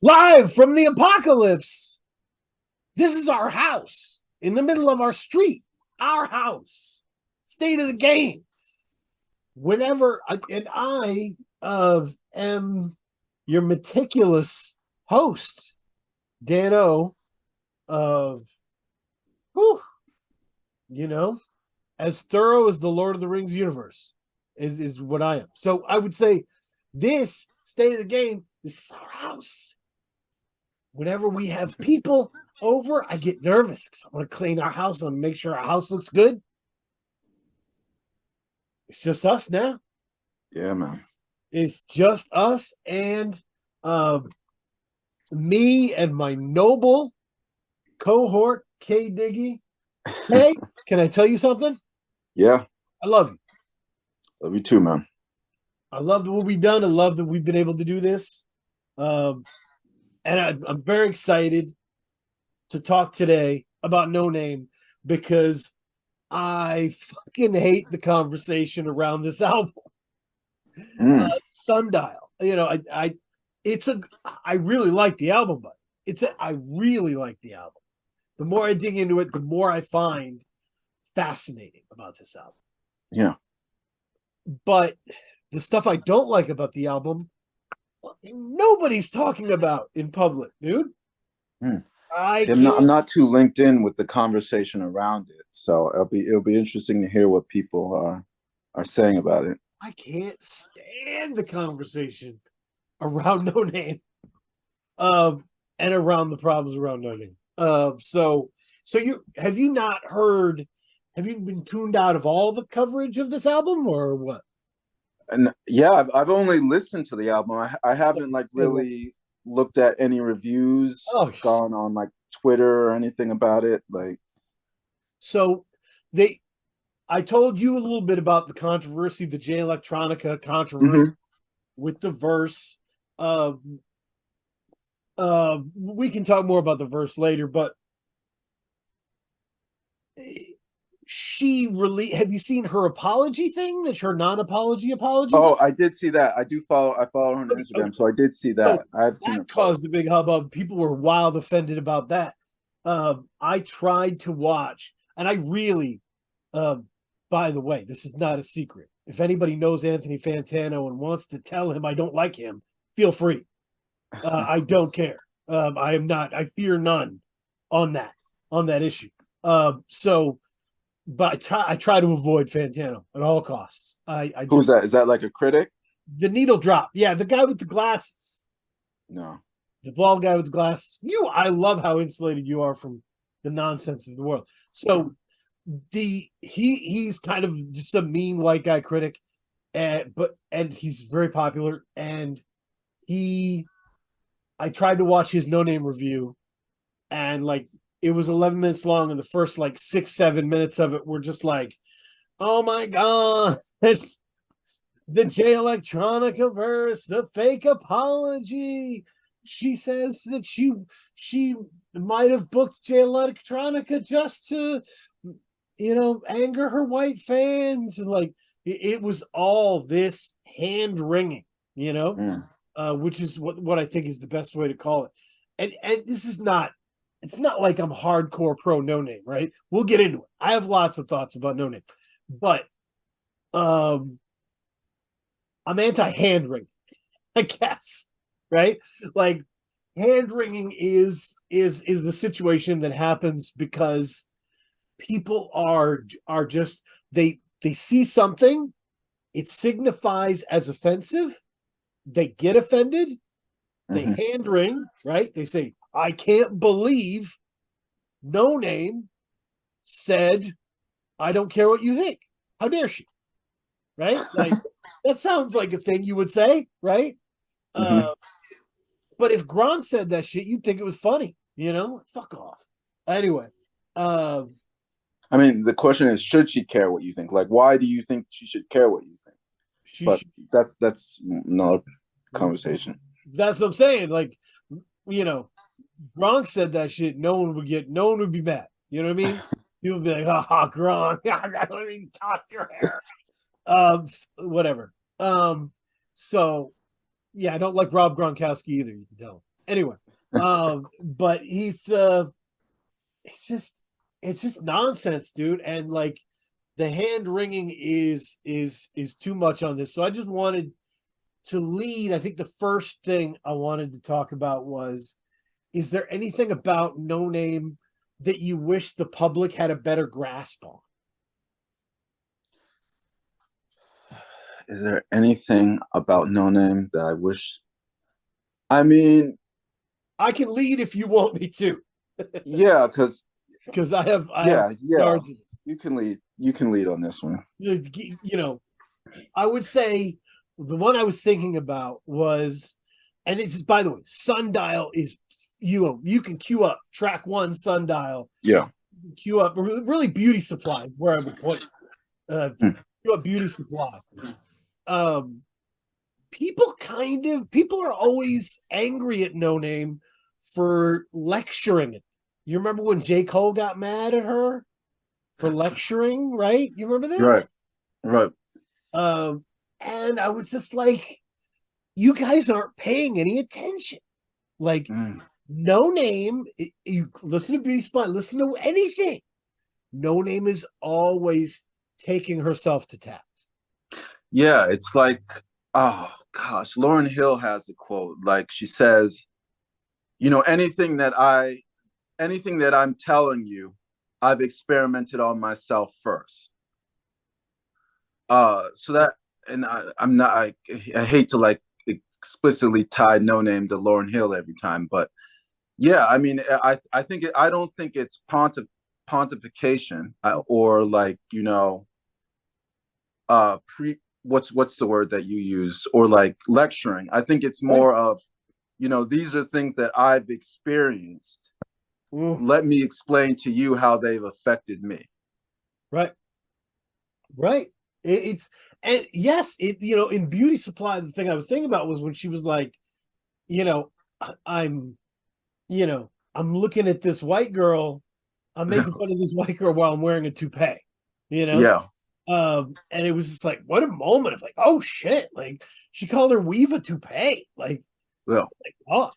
Live from the apocalypse. This is our house in the middle of our street. Our house. State of the game. Whenever I am your meticulous host, Dano of whew, you know, as thorough as the Lord of the Rings universe is what I am. So I would say this state of the game, this is our house. Whenever we have people over, I get nervous because I want to clean our house and make sure our house looks good. It's just us now. Yeah, man. It's just us and me and my noble cohort, K Diggy. Hey, can I tell you something? Yeah. I love you. Love you too, man. I love what we've done. I love that we've been able to do this. And I'm very excited to talk today about Noname because I fucking hate the conversation around this album. Sundial. I really like the album, but I really like the album. The more I dig into it, the more I find fascinating about this album. Yeah. But the stuff I don't like about the album, nobody's talking about in public, dude. I'm not too linked in with the conversation around it, so it'll be interesting to hear what people are saying about it. I can't stand the conversation around Noname, and around the problems around Noname. So you have you not heard? Have you been tuned out of all the coverage of this album, or what? And yeah, I've only listened to the album. I haven't like really looked at any reviews, gone on like Twitter or anything about it. Like, so I told you a little bit about the controversy, the Jay Electronica controversy with the verse. We can talk more about the verse later, but she really have you seen her apology thing? That's her non-apology apology. Oh, I did see that. I follow her on Instagram, so I did see that. I've seen it. Caused a big hubbub. People were wild offended about that. I tried to watch, and I really, by the way, this is not a secret. If anybody knows Anthony Fantano and wants to tell him I don't like him, feel free. I don't care. I am not. I fear none on that issue. But I try to avoid Fantano at all costs. Who's that? Is that like a critic? The needle drop. Yeah, the guy with the glasses. No. The bald guy with the glasses. I love how insulated you are from the nonsense of the world. So he's kind of just a mean white guy critic, and he's very popular. And I tried to watch his Noname review, and like it was 11 minutes long, and the first like 6-7 minutes of it were just like, oh my god, it's the Jay Electronica verse, the fake apology. She says that she might have booked Jay Electronica just to, anger her white fans, and like it was all this hand wringing, which is what I think is the best way to call it. And this is not. It's not like I'm hardcore pro Noname, right? We'll get into it. I have lots of thoughts about Noname, but I'm anti hand wringing, I guess, right? Like hand wringing is the situation that happens because people are just they see something, it signifies as offensive, they get offended, they hand wring, right? They say, I can't believe Noname said, I don't care what you think. How dare she? Right? Like, that sounds like a thing you would say, right? But if Gron said that shit, you'd think it was funny, Fuck off. Anyway. I mean, the question is, should she care what you think? Like, why do you think she should care what you think? That's another conversation. That's what I'm saying. Like, Gronk said that shit, no one would be mad. You know what I mean? People would be like, Gronk, let me toss your hair. Whatever. So yeah, I don't like Rob Gronkowski either, you can tell. Anyway, but it's just it's just nonsense, dude. And like the hand wringing is too much on this. So I just wanted to lead. I think the first thing I wanted to talk about was, is there anything about Noname that you wish the public had a better grasp on? Is there anything about Noname that I wish? I mean, I can lead if you want me to. yeah, because I have yeah, yards of this. you can lead. You can lead on this one. You know, I would say the one I was thinking about was, and it's by the way, Sundial is, you can queue up track one Sundial. Yeah. Queue up really Beauty Supply where I would point. Queue up Beauty Supply. Um, people are always angry at Noname for lecturing it. You remember when J. Cole got mad at her for lecturing, right? You remember this? Right. Right. And I was just like, you guys aren't paying any attention. Like, Noname, you listen to Beauty Spot, listen to anything. Noname is always taking herself to task. Yeah, it's like, oh gosh, Lauryn Hill has a quote. Like she says, you know, anything that I'm telling you, I've experimented on myself first. So that, and I'm not, I hate to like explicitly tie Noname to Lauryn Hill every time, but yeah, I mean, I think I don't think it's pontification or like, you know, what's the word that you use, or like lecturing. I think it's more of, you know, these are things that I've experienced. Let me explain to you how they've affected me. Right. Right. It's, and yes, in Beauty Supply, the thing I was thinking about was when she was like, you know, I'm, I'm looking at this white girl, I'm making fun of this white girl while I'm wearing a toupee, Yeah. And it was just like, what a moment of like, oh shit, like she called her weave a toupee, like, Yeah. oh,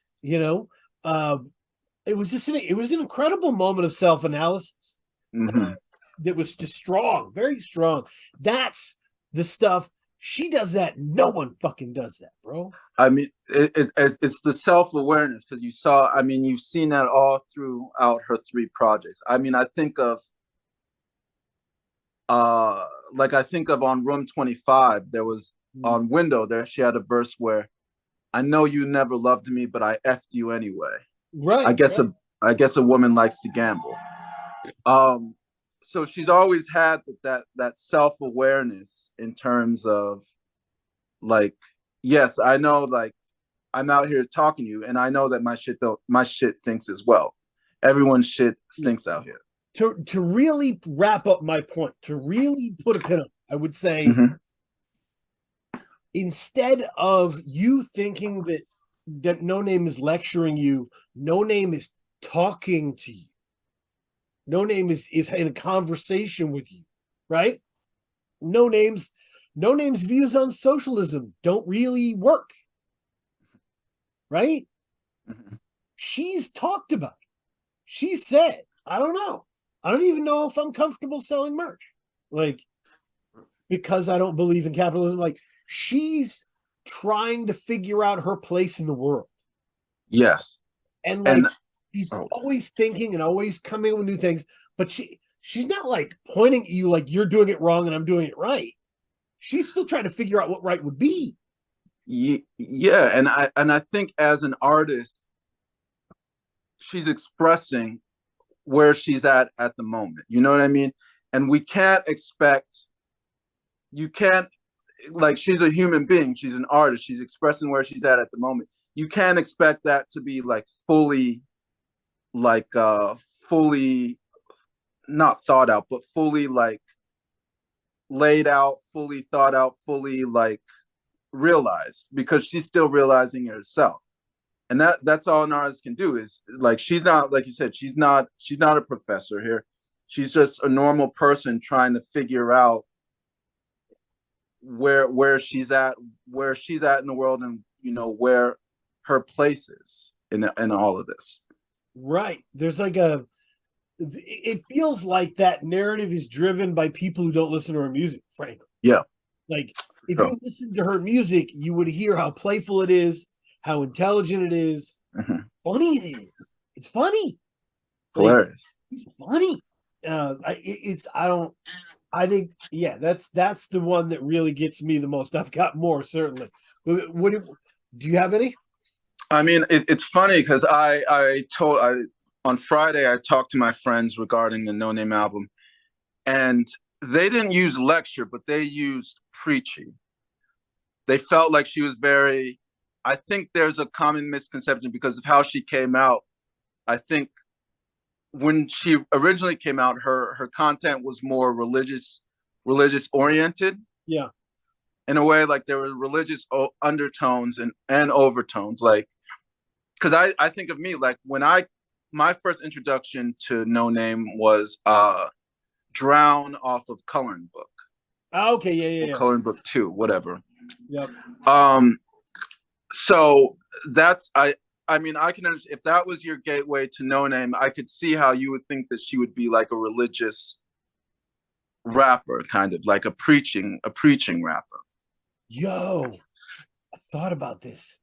it was just it was an incredible moment of self-analysis. That was just strong, very strong. That's the stuff she does. That no one fucking does that, bro. I mean, it's the self-awareness, because you saw, I mean, you've seen that all throughout her three projects. I mean, I think of on Room 25, there was on Window there, she had a verse where, I know you never loved me, but I effed you anyway. Right. I guess a woman likes to gamble. So she's always had that self-awareness in terms of like, yes, I know, like, I'm out here talking to you, and I know that my shit stinks as well. Everyone's shit stinks out here. To really wrap up my point, to really put a pin on, I would say, instead of you thinking that Noname is lecturing you, Noname is talking to you. Noname is in a conversation with you, right? Noname's views on socialism don't really work, right? She's talked about it. She said, I don't know. I don't even know if I'm comfortable selling merch. Like, because I don't believe in capitalism. Like, she's trying to figure out her place in the world. Yes. And like, she's always thinking and always coming with new things, but she's not like pointing at you like you're doing it wrong and I'm doing it right. She's still trying to figure out what right would be. Yeah, and I think as an artist, she's expressing where she's at the moment. You know what I mean? And we can't expect, you can't, like, she's a human being, she's an artist, she's expressing where she's at the moment. You can't expect that to be like fully not thought out, but fully like laid out, fully thought out, fully like realized, because she's still realizing it herself. And that's all an artist can do. Is like, she's not, like you said, she's not a professor here. She's just a normal person trying to figure out where she's at in the world, and, you know, where her place is. in all of this. Right. There's like a it feels like that narrative is driven by people who don't listen to her music, frankly. Yeah. Like if Sure. you listen to her music, you would hear how playful it is, how intelligent it is, funny it is. It's funny. Like Hilarious. it's funny. I don't. I think that's the one that really gets me the most. I've got more certainly. What do you have any? I mean, it's funny because on Friday I talked to my friends regarding the Noname album, and they didn't use lecture, but they used preachy. They felt like she was very. I think there's a common misconception because of how she came out. I think when she originally came out, her content was more religious oriented. Yeah. In a way, like there were religious undertones and overtones, like because I think of me like when my first introduction to Noname was Drown off of Coloring Book. Oh, okay, yeah. Coloring Book 2, whatever. Yep. So that's I mean I can understand if that was your gateway to Noname, I could see how you would think that she would be like a religious rapper, kind of like a preaching rapper. Yo, I thought about this.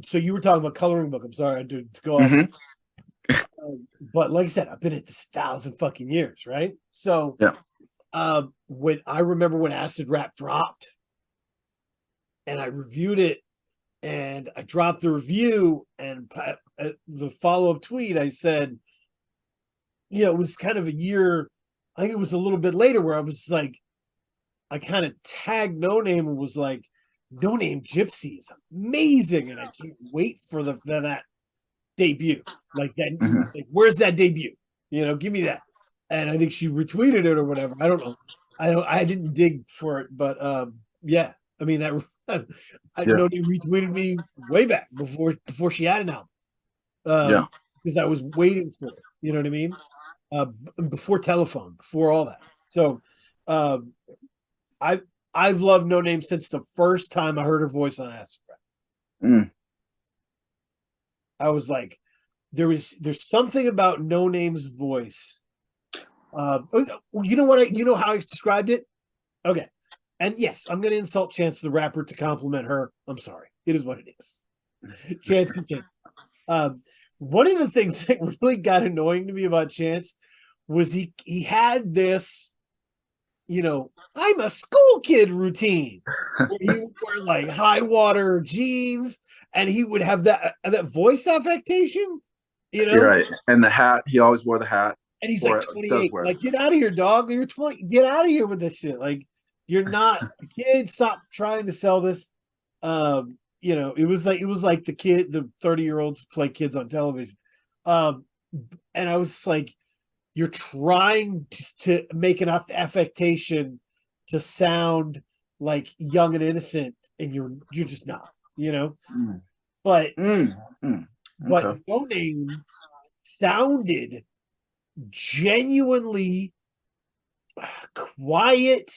So you were talking about Coloring Book. I'm sorry, I did to go off. But like I said, I've been at this 1,000 fucking years, right? So yeah. When I remember when Acid Rap dropped and I reviewed it and I dropped the review and the follow-up tweet, I said, it was kind of a year, I think it was a little bit later where I was like, I kind of tagged Noname and was like, Noname Gypsy is amazing, and I can't wait for that debut. Like that, like, where's that debut? Give me that. And I think she retweeted it or whatever. I don't know. I didn't dig for it, but yeah. I mean that Noname retweeted me way back before she had an album. Because I was waiting for it. You know what I mean? Before Telefone, before all that. So I've loved Noname since the first time I heard her voice on Acid Rap. I was like, there's something about Noname's voice. You know how I described it? Okay. And yes, I'm gonna insult Chance the Rapper to compliment her. I'm sorry. It is what it is. Chance continue. One of the things that really got annoying to me about Chance was he had this, I'm a school kid routine where he would wear like high water jeans and he would have that voice affectation, You're right. And the hat, he always wore the hat. And he's like 28. Like, get out of here, dog. You're 20. Get out of here with this shit. Like, you're not a kid. Stop trying to sell this. It was like the 30-year-olds play kids on television. And I was like, you're trying to make an affectation to sound like young and innocent, and you're just not, But but Noname sounded genuinely quiet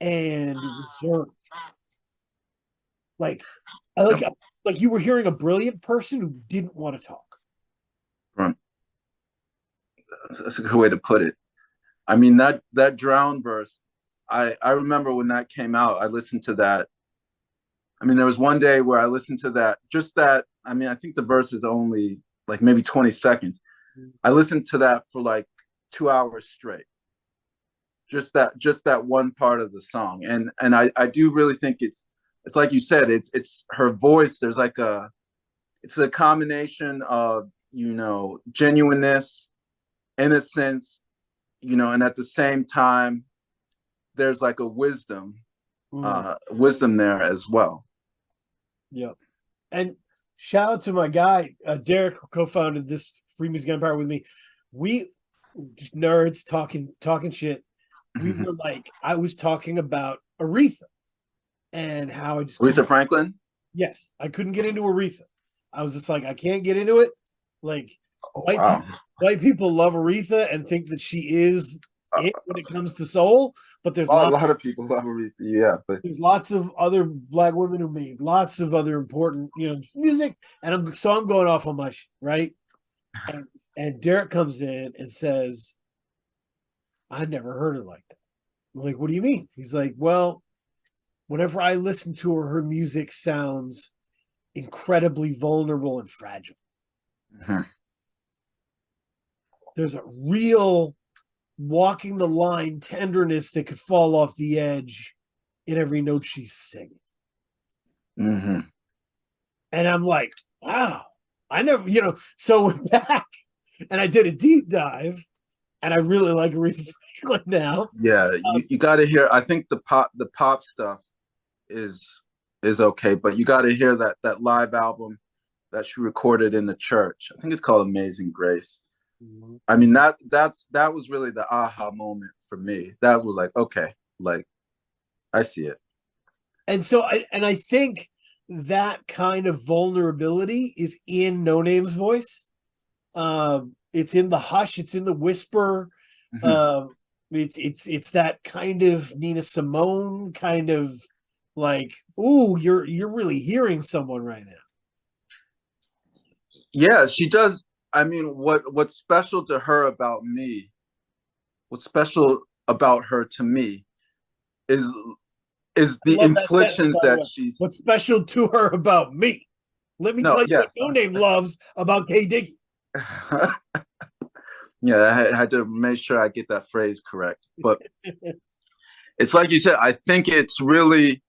and reserved. Like you were hearing a brilliant person who didn't want to talk. Right. That's a good way to put it. I mean, that Drown verse, I remember when that came out, I listened to that. I mean, there was one day where I listened to that, I mean, I think the verse is only like maybe 20 seconds. I listened to that for like 2 hours straight. Just that one part of the song. And I do really think it's like you said, it's her voice. There's like it's a combination of, genuineness, innocence, and at the same time, there's like a wisdom there as well. Yeah. And shout out to my guy, Derek, who co-founded this Free Music Empire with me. We just nerds talking shit. We were like, I was talking about Aretha and how I just Aretha Franklin? Yes. I couldn't get into Aretha. I was just like, I can't get into it. Like, white people love Aretha and think that she is it when it comes to soul, but there's A lots lot of people love Aretha, yeah, but there's lots of other black women who made lots of other important, music. And I'm going off on my right. And, and Derek comes in and says, I never heard it like that. I'm like, what do you mean? He's like, well, whenever I listen to her, her music sounds incredibly vulnerable and fragile. mhm. There's a real walking the line tenderness that could fall off the edge in every note she's singing. Mm-hmm. And I'm like, wow, I never, so went back and I did a deep dive and I really like Aretha Franklin now. Yeah, you got to hear. I think the pop stuff is okay, but you got to hear that live album that she recorded in the church. I think it's called Amazing Grace. Mhm. I mean that was really the aha moment for me. That was like, okay, like I see it. And so I think that kind of vulnerability is in No Name's voice. It's in the hush, it's in the whisper. Mhm. Um, it's that kind of Nina Simone kind of like, ooh, you're really hearing someone right now. Yeah, she does. I mean, what's special to her about me? What's special about her to me is I the love that sentence, inflictions by the that way. she's What's special to her about me? Let me no, tell you what yes. No Name loves about K Dickey. Yeah, I had to make sure I get that phrase correct. But it's like you said, I think it's really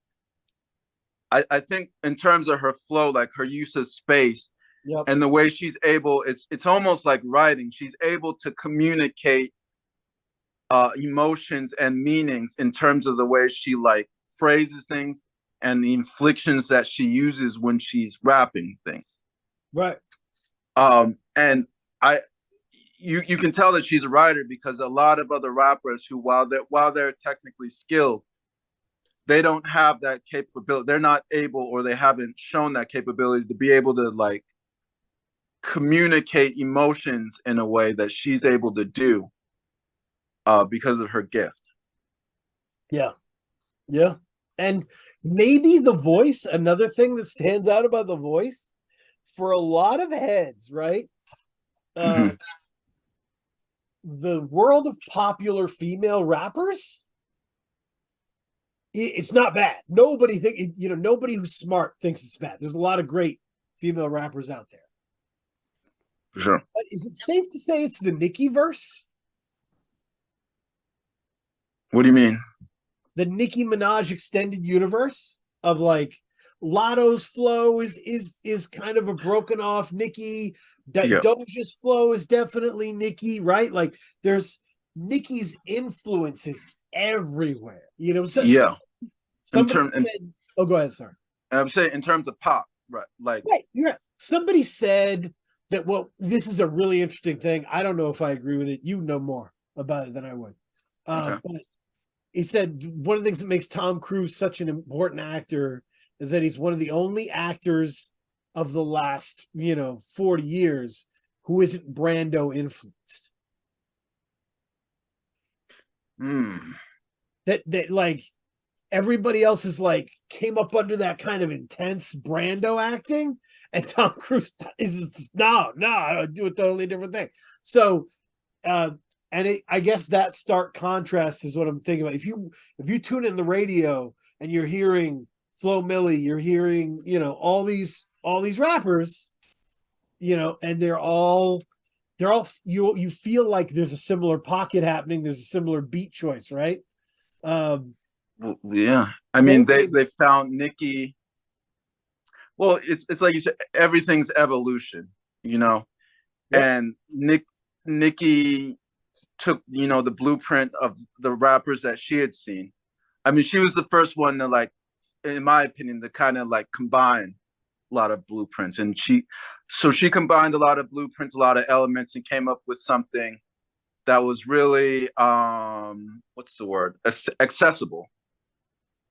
I think in terms of her flow, like her use of space Yep. and the way she's able, it's almost like writing. She's able to communicate emotions and meanings in terms of the way she like phrases things and the inflections that she uses when she's rapping things. Right. And I you can tell that she's a writer because a lot of other rappers who while they're technically skilled, they don't have that capability. They're not able or they haven't shown that capability to be able to like communicate emotions in a way that she's able to do because of her gift. Yeah. Yeah. And maybe the voice, another thing that stands out about the voice for a lot of heads, right? Uh, Mhm. the world of popular female rappers, it's not bad. Nobody who's smart thinks it's bad. There's a lot of great female rappers out there. For sure. But is it safe to say it's the Nicki verse? What do you mean? The Nicki Minaj extended universe of like Lotto's flow is kind of a broken off Nicki. Yeah. Doja's flow is definitely Nicki, right? Like there's Nicki's influences everywhere. Yeah. In Somebody term and said, "Oh, go ahead, sorry." I'm saying in terms of pop, right? Like Right, you're right. Somebody said that. Well, this is a really interesting thing. I don't know if I agree with it. You know more about it than I would. okay. But he said one of the things that makes Tom Cruise such an important actor is that he's one of the only actors of the last 40 years who isn't Brando influenced. Hmm. That like everybody else is like came up under that kind of intense Brando acting, and Tom Cruise is no, I do a totally different thing. So uh I guess that stark contrast is what I'm thinking about. If you tune in the radio and you're hearing Flo Milli, you're hearing all these rappers, and they're all you feel like there's a similar pocket happening. There's a similar beat choice, right? Um, Yeah. I no mean, name, they found Nikki. Well, it's like you said, everything's evolution, you know. yep, And Nikki took the blueprint of the rappers that she had seen. I mean, she was the first one to like, in my opinion, to kind of like combine a lot of blueprints, and she combined a lot of blueprints, a lot of elements, and came up with something that was really what's the word, accessible.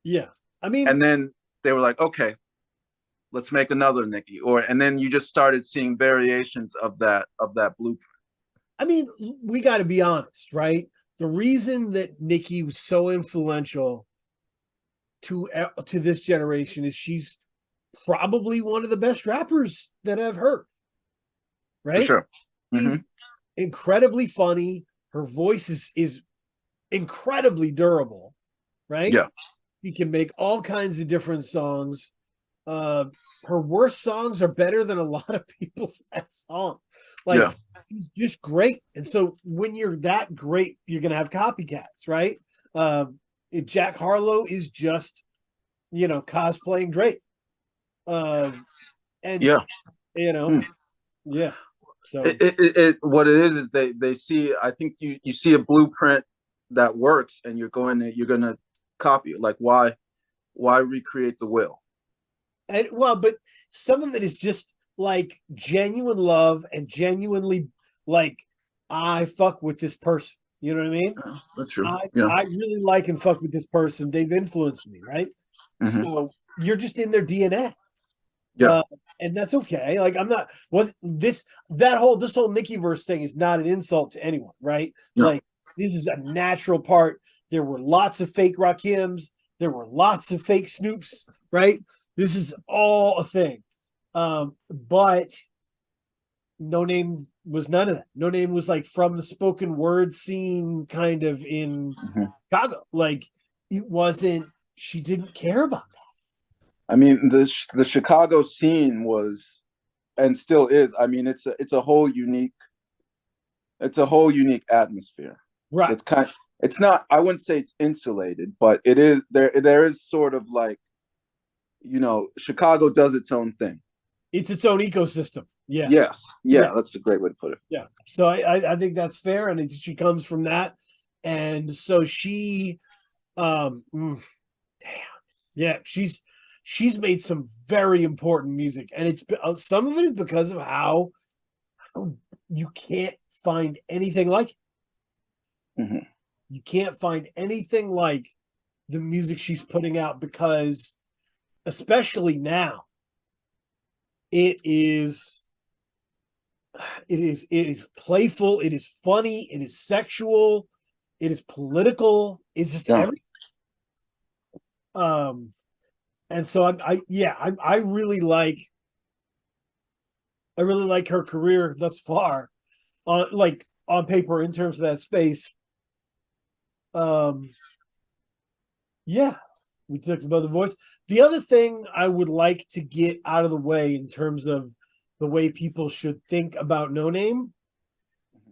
yeah. I mean, And then they were like, okay, let's make another Nikki, and then you just started seeing variations of that blueprint. we got to be honest, right? the reason that Nicki was so influential to this generation is she's probably one of the best rappers that I've heard. For Right? sure. She's incredibly funny. Her voice is incredibly durable. Right? Yeah. She can make all kinds of different songs. Uh, her worst songs are better than a lot of people's best songs. Like Yeah. she's just great. And so when you're that great, you're gonna have copycats, right? Jack Harlow is just cosplaying Drake. And Yeah. you know, yeah. So What it is they see. I think you see a blueprint that works, and you're gonna copy it. Like why recreate the wheel? and well, but some of it is just like genuine love and genuinely like I fuck with this person. You know what I mean? Yeah, that's true. I Yeah. I really like and fuck with this person. They've influenced me, right? Hmm. So you're just in their DNA. Yeah. Uh, and that's okay. Like I'm not what this whole Nicki verse thing is not an insult to anyone, right? Yeah. Like this is a natural part. There were lots of fake Rakims, there were lots of fake Snoops, right? This is all a thing. But Noname was none of that. Noname was like from the spoken word scene kind of in Chicago. Like it wasn't, she didn't care about that. I mean, the Chicago scene was and still is. I mean, it's a whole unique atmosphere. Right. It's kind. It's not. I wouldn't say it's insulated, but it is. There is sort of like, Chicago does its own thing. It's its own ecosystem. Yeah. Yes. Yeah. Yeah. That's a great way to put it. Yeah. So I think that's fair. And she comes from that. And so she damn. Yeah, she's made some very important music. And it's some of it is because of how you can't find anything like it. Hmm. You can't find anything like the music she's putting out because especially now, it is it is playful, it is funny, it is sexual, it is political, it's just Yeah. everything. Um, and so I I really like her career thus far, like on paper in terms of that space. Um, yeah, we talked about the voice. The other thing I would like to get out of the way in terms of the way people should think about No Name.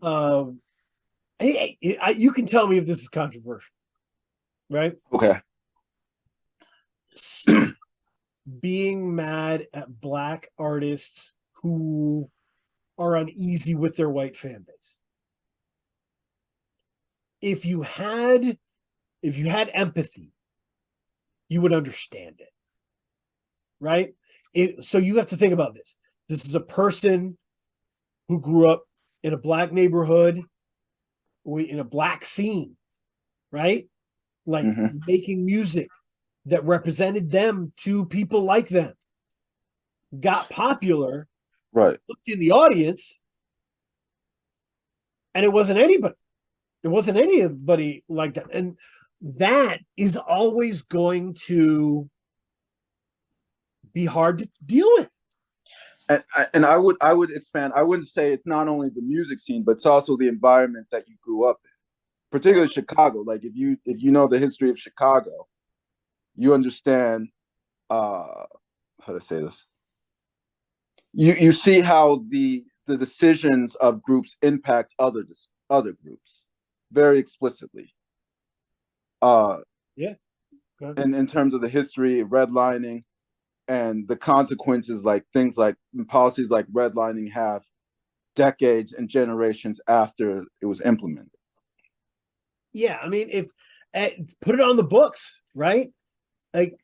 Um, you can tell me if this is controversial, right? Okay. Being mad at black artists who are uneasy with their white fan base. If you had empathy, you would understand it, right? So you have to think about this. This is a person who grew up in a black neighborhood, in a black scene, right? Like making music that represented them to people like them, got popular, Right. looked in the audience, and it wasn't anybody. It wasn't anybody like that. And that is always going to be hard to deal with. And I would expand. I wouldn't say it's not only the music scene, but it's also the environment that you grew up in, particularly Chicago. Like if you know the history of Chicago, you understand how to say this. You see how the decisions of groups impact other groups very explicitly. Yeah. Okay. And in terms of the history of redlining and the consequences, like things like policies like redlining have decades and generations after it was implemented. Yeah. I mean, if put it on the books, right? Like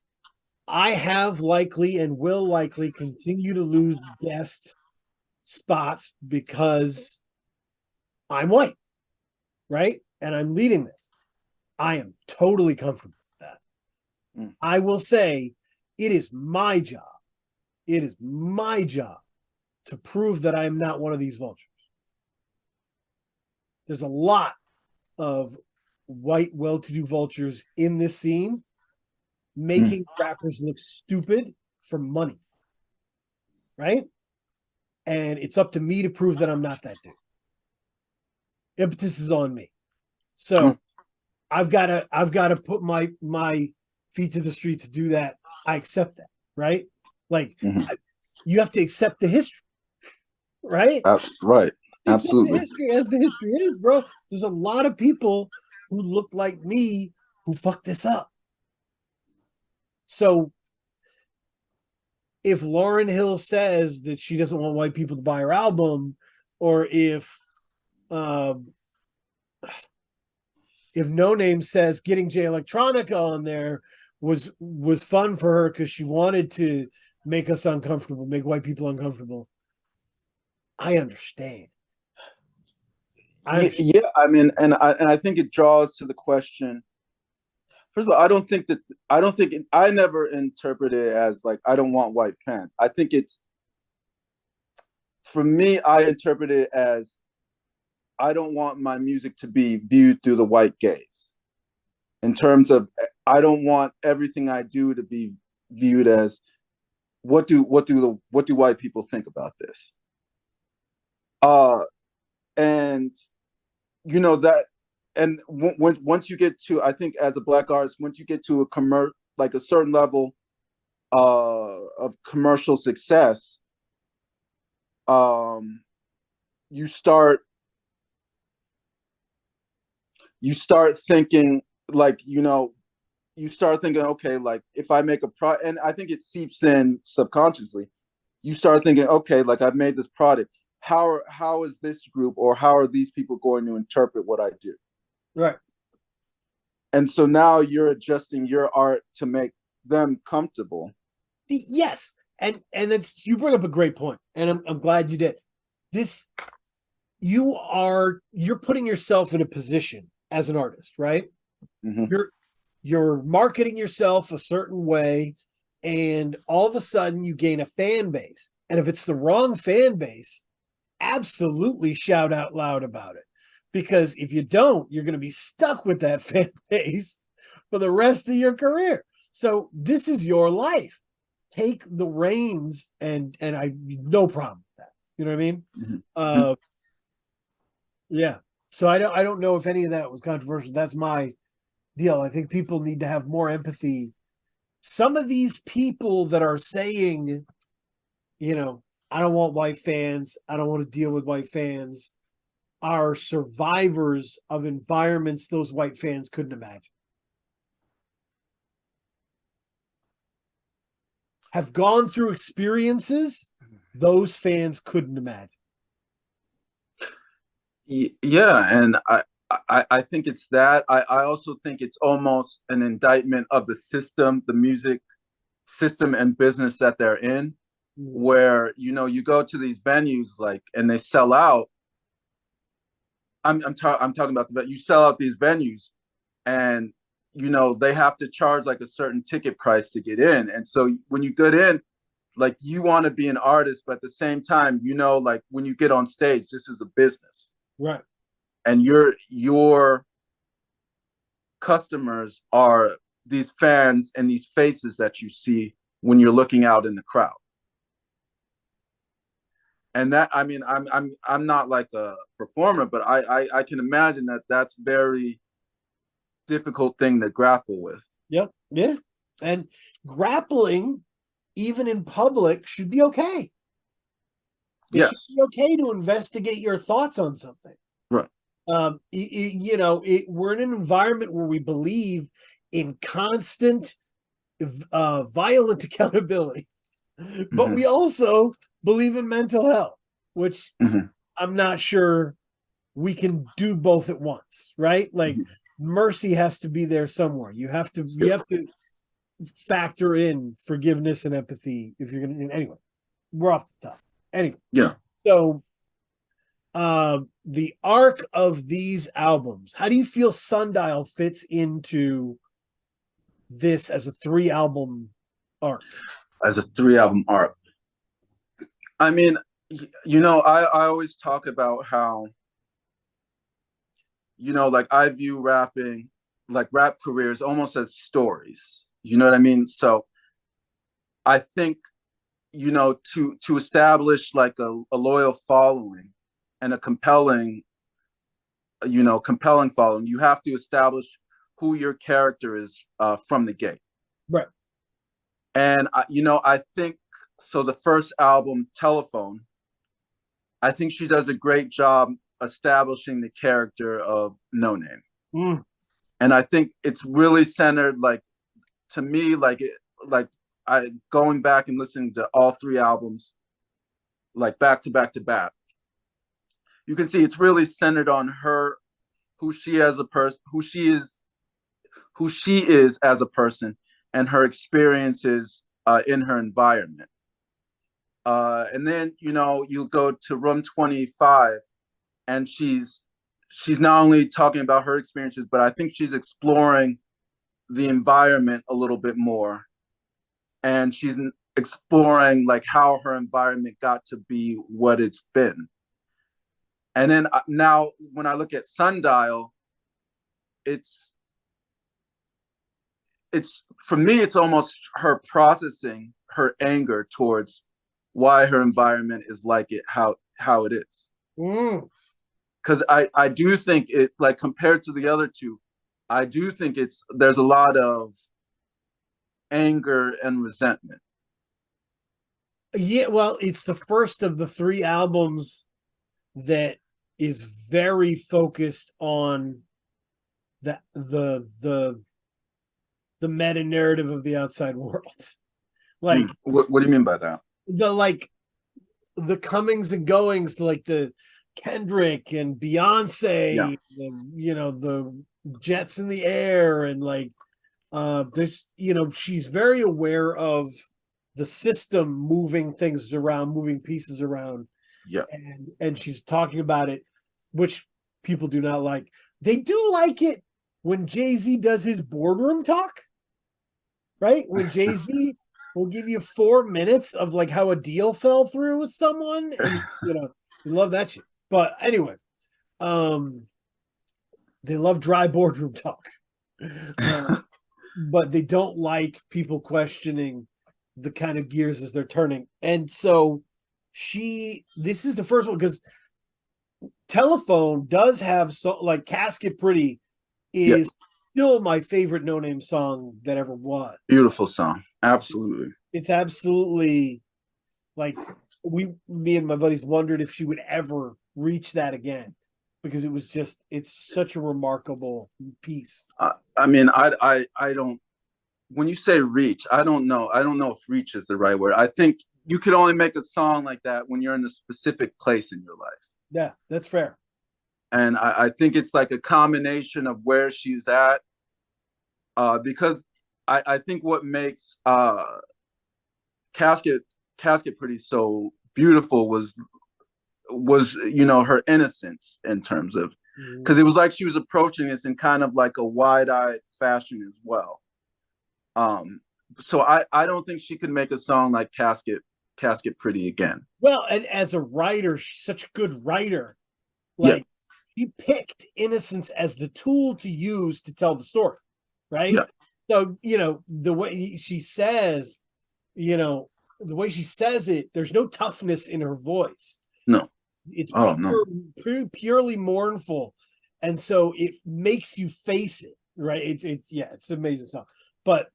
I have likely and will likely continue to lose guest spots because I'm white, right? And I'm leading this. I am totally comfortable with that. I will say it is my job. It is my job to prove that I am not one of these vultures. There's a lot of white well-to-do vultures in this scene Mm. making rappers look stupid for money, right? And it's up to me to prove that I'm not that dude. Impetus is on me. So I've got to put my feet to the street to do that. I accept that, right? Like you have to accept the history, right? Right. Accept the Absolutely. history as the history is, bro. There's a lot of people who look like me who fucked this up. So if Lauryn Hill says that she doesn't want white people to buy her album, or um, if Noname says getting Jay Electronica on there was fun for her because she wanted to make us uncomfortable, make white people uncomfortable, I understand. Yeah, I mean, and I think it draws to the question. First of all, I don't think I never interpret it as like I don't want white fans. I think it's for me. I interpret it as I don't want my music to be viewed through the white gaze. In terms of, I don't want everything I do to be viewed as what do white people think about this? Uh, and you know that, and once you get to, I think as a black artist, once you get to like a certain level of commercial success, um, you start thinking like, you start thinking, okay, like if I make and I think it seeps in subconsciously. You start thinking, okay, like I've made this product. How is this group or how are these people going to interpret what I do? Right. And so now you're adjusting your art to make them comfortable. Yes. And that's, you bring up a great point, and I'm glad you did. This, you're putting yourself in a position as an artist, right? Mm-hmm. You're marketing yourself a certain way, and all of a sudden you gain a fan base. And if it's the wrong fan base, absolutely shout out loud about it. Because if you don't, you're going to be stuck with that fan base for the rest of your career. So this is your life. Take the reins, and I no problem with that. You know what I mean? Mm-hmm. Yeah. So I don't know if any of that was controversial. That's my deal. I think people need to have more empathy. Some of these people that are saying, I don't want white fans, I don't want to deal with white fans, are survivors of environments those white fans couldn't imagine. Have gone through experiences those fans couldn't imagine. Yeah, and I think it's that. I also think it's almost an indictment of the system, the music system and business that they're in, where you go to these venues like and they sell out. I'm talking about you sell out these venues, and they have to charge like a certain ticket price to get in, and so when you get in, like you want to be an artist, but at the same time, like when you get on stage, this is a business. Right. And your customers are these fans and these faces that you see when you're looking out in the crowd. And that, I mean, I'm not like a performer, but I can imagine that that's very difficult thing to grapple with. Yep. Yeah. And grappling, even in public, should be okay. It should Yes. be okay to investigate your thoughts on something. Right. We're in an environment where we believe in constant, violent accountability, but we also believe in mental health, which I'm not sure we can do both at once, right? Like mercy has to be there somewhere. You have to factor in forgiveness and empathy if you're gonna. Anyway, we're off the top. Anyway, yeah. So, the arc of these albums, how do you feel Sundial fits into this as a 3-album arc? As a 3-album arc. I mean, I always talk about how, like I view rapping, like rap careers, almost as stories. You know what I mean? So I think, to establish like a loyal following and a compelling following, you have to establish who your character is from the gate. Right. And I think so. The first album, Telefone, I think she does a great job establishing the character of Noname. Mm. And I think it's really centered, like, to me, like I going back and listening to all three albums, like back to back to back. You can see it's really centered on her, who she as a person, who she is as a person, and her experiences in her environment. And then you go to Room 25, and she's not only talking about her experiences, but I think she's exploring the environment a little bit more, and she's exploring like how her environment got to be what it's been. And then now when I look at Sundial, it's for me, it's almost her processing her anger towards why her environment is like it, how it is. Mm. Because I do think it, like, compared to the other two, I do think there's a lot of anger and resentment. Yeah, well, it's the first of the three albums that is very focused on the meta narrative of the outside world. Like What do you mean by that? the comings and goings, like the Kendrick and Yeah. Beyonce, and the jets in the air, and like this, she's very aware of the system moving things around, moving pieces around, Yeah. and she's talking about it, which people do not like. They do like it when Jay-Z does his boardroom talk, right? When Jay-Z will give you 4 minutes of like how a deal fell through with someone, and you love that shit. But anyway, they love dry boardroom talk. But they don't like people questioning the kind of gears as they're turning. And so this is the first one, because Telefone does have, so like, Casket Pretty Yeah. is still my favorite Noname song that ever was. Beautiful song. Absolutely. It's absolutely, like, me and my buddies wondered if she would ever reach that again, because it's such a remarkable piece. I mean, I don't. When you say reach, I don't know. I don't know if reach is the right word. I think you could only make a song like that when you're in a specific place in your life. Yeah, that's fair. And I think it's like a combination of where she's at, because I think what makes Casket Pretty so beautiful was her innocence, in terms of, because it was like she was approaching this in kind of like a wide-eyed fashion as well. So I don't think she could make a song like Casket Pretty again. Well, and as a writer, she's such a good writer. Yeah. Like, she picked innocence as the tool to use to tell the story, right? Yeah. So, the way she says, the way she says it, there's no toughness in her voice. No. It's no. purely mournful, and so it makes you face it, right? It's an amazing song. But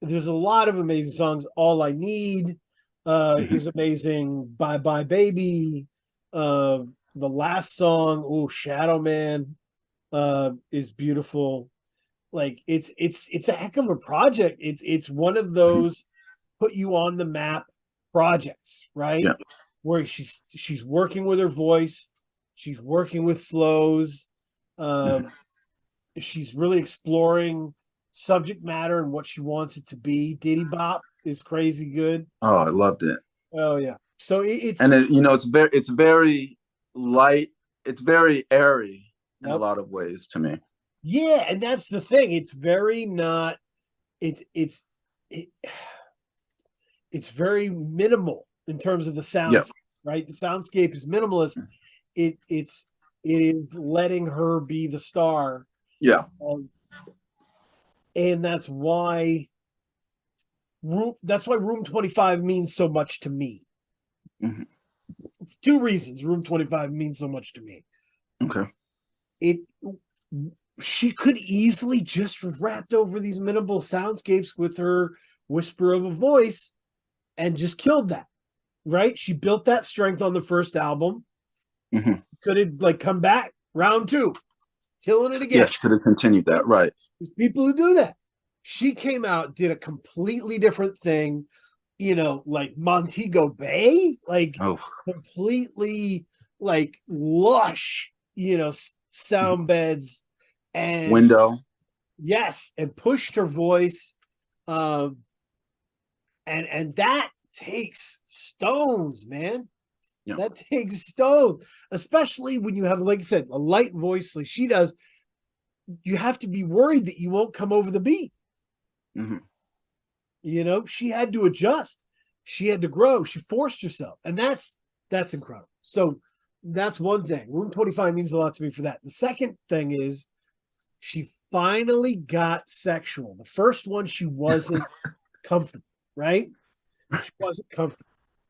there's a lot of amazing songs. All I Need is amazing. Bye Bye Baby. The last song, Shadow Man, is beautiful. Like, it's a heck of a project. It's one of those put you on the map projects, right? Yeah. Where she's working with her voice, she's working with flows, she's really exploring subject matter and what she wants it to be. Diddy Bop is crazy good. Oh, I loved it. Oh yeah. So it's And it's very light. It's very airy in a lot of ways to me. Yeah, and that's the thing. It's very not. It's very minimal in terms of the sound, right? The soundscape is minimalist. It's It is letting her be the star. Yeah. And that's why Room 25 means so much to me. Mm-hmm. It's two reasons Room 25 means so much to me. Okay. She could easily just rapped over these minimal soundscapes with her whisper of a voice and just killed that. Right? She built that strength on the first album. Mm-hmm. Could have like come back round two, killing it again. Yeah, she could have continued that, right? There's people who do that. She came out, did a completely different thing, like Montego Bay, like completely like lush, sound beds, and Window. yes, and pushed her voice, and that takes stones, man. Yeah. That takes stones, especially when you have, like I said, a light voice like she does. You have to be worried that you won't come over the beat. Mm-hmm. She had to adjust. She had to grow. She forced herself. And that's incredible. So that's one thing. Room 25 means a lot to me for that. The second thing is she finally got sexual. The first one, she wasn't comfortable, right? She wasn't comfortable,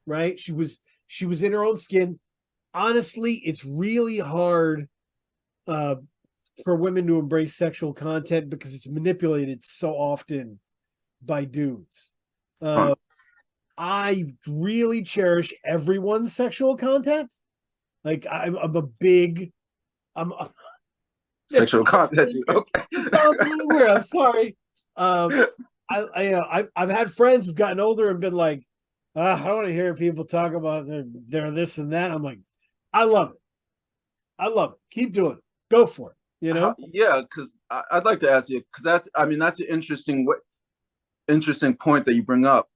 right? She was in her own skin. Honestly, it's really hard for women to embrace sexual content because it's manipulated so often by dudes. I really cherish everyone's sexual content. Like I'm sexual content. Dude. Okay, it's all weird. I'm sorry. I've had friends who've gotten older and been like, I don't want to hear people talk about their this and that. I'm like, I love it. I love it. Keep doing it. Go for it. Yeah, because I'd like to ask you, because that's an interesting point that you bring up.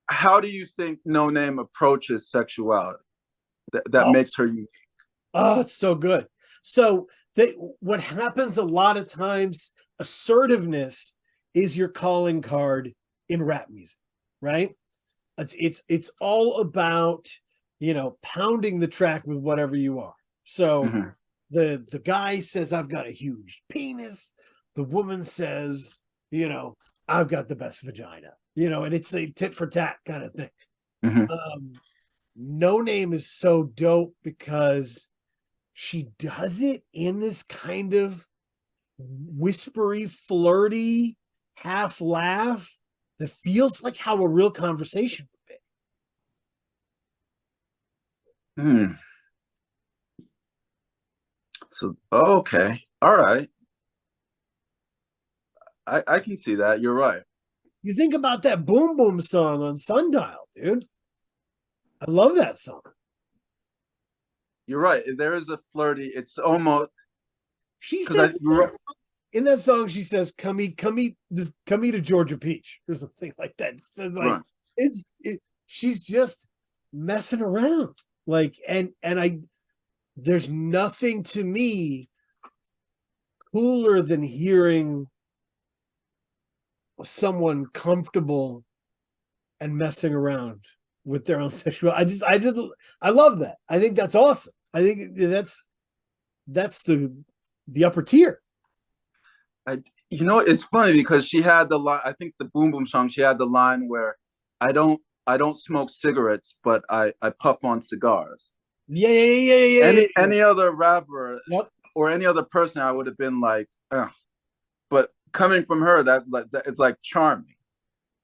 How do you think Noname approaches sexuality that makes her unique? Oh, it's so good. So what happens a lot of times, assertiveness is your calling card in rap music, right? It's all about pounding the track with whatever you are. So the guy says, I've got a huge penis. The woman says, I've got the best vagina, and it's a tit for tat kind of thing. Noname is so dope because she does it in this kind of whispery, flirty, half laugh that feels like how a real conversation would be. So, okay. All right. I can see that. You're right. You think about that Boom Boom song on Sundial, dude. I love that song. You're right. There is a flirty, it's almost. She says in that song, she says, come eat a Georgia peach or something like that. It says like, she's just messing around. Like, and there's nothing to me cooler than hearing someone comfortable and messing around with their own sexuality. I love that. I think that's awesome. I think that's the upper tier. It's funny because she had the line. I think the Boom Boom song. She had the line where, I don't smoke cigarettes, but I puff on cigars. Yeah. Any other rapper or any other person, I would have been like, ugh. But coming from her, that it's like charming.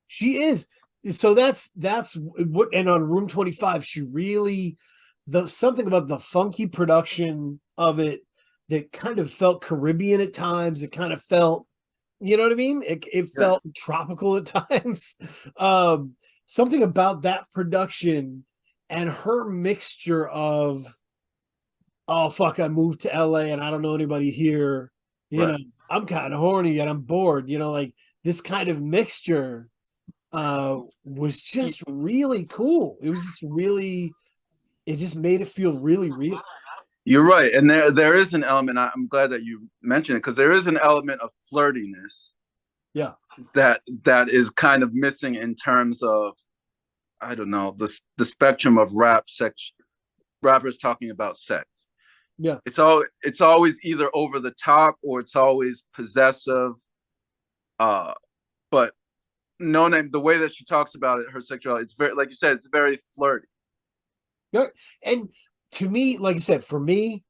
She is. So that's what. And on Room 25, she really something about the funky production of it that kind of felt Caribbean at times. It kind of felt, you know what I mean? It felt tropical at times. Something about that production and her mixture of, oh fuck, I moved to LA and I don't know anybody here. I'm kind of horny yet I'm bored. Like this kind of mixture was just really cool. It was just really, it just made it feel really real. You're right, and there is an element. I'm glad that you mentioned it because there is an element of flirtiness. Yeah, that is kind of missing in terms of, I don't know, the spectrum of rappers talking about sex. Yeah. It's always either over the top or it's always possessive. But Noname, the way that she talks about it, her sexuality, it's very, like you said, it's very flirty. Yeah. And to me, like I said, for me,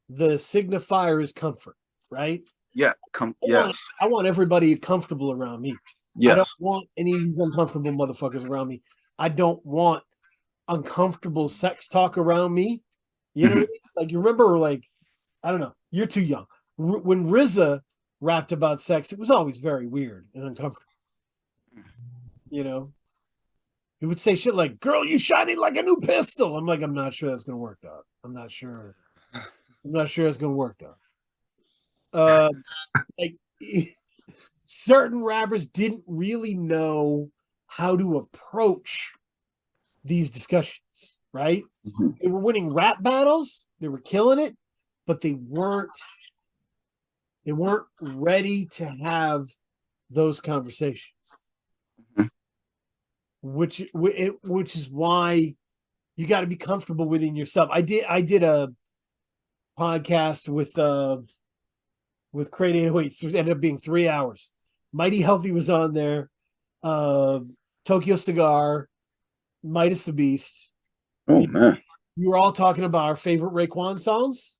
the signifier is comfort, right? Yeah, yes, I want everybody comfortable around me. I don't yes. want any of these uncomfortable motherfuckers around me. I don't want uncomfortable sex talk around me. You know what I Mhm. mean? Like you remember, like I don't know, you're too young. When RZA rapped about sex, it was always very weird and uncomfortable. You know, he would say shit like, "Girl, you shining like a new pistol." I'm like, I'm not sure that's gonna work, dog. I'm not sure. I'm not sure it's gonna work, dog. Like certain rappers didn't really know how to approach these discussions, right? Mhm. They were winning rap battles, they were killing it, but they weren't ready to have those conversations, Mhm. which is why you got to be comfortable within yourself. I did a podcast with Crate 808. It ended up being 3 hours. Mighty Healthy was on there. Uh, Tokyo Cigar, Midas the Beast. Oh man. We were all talking about our favorite Raekwon songs.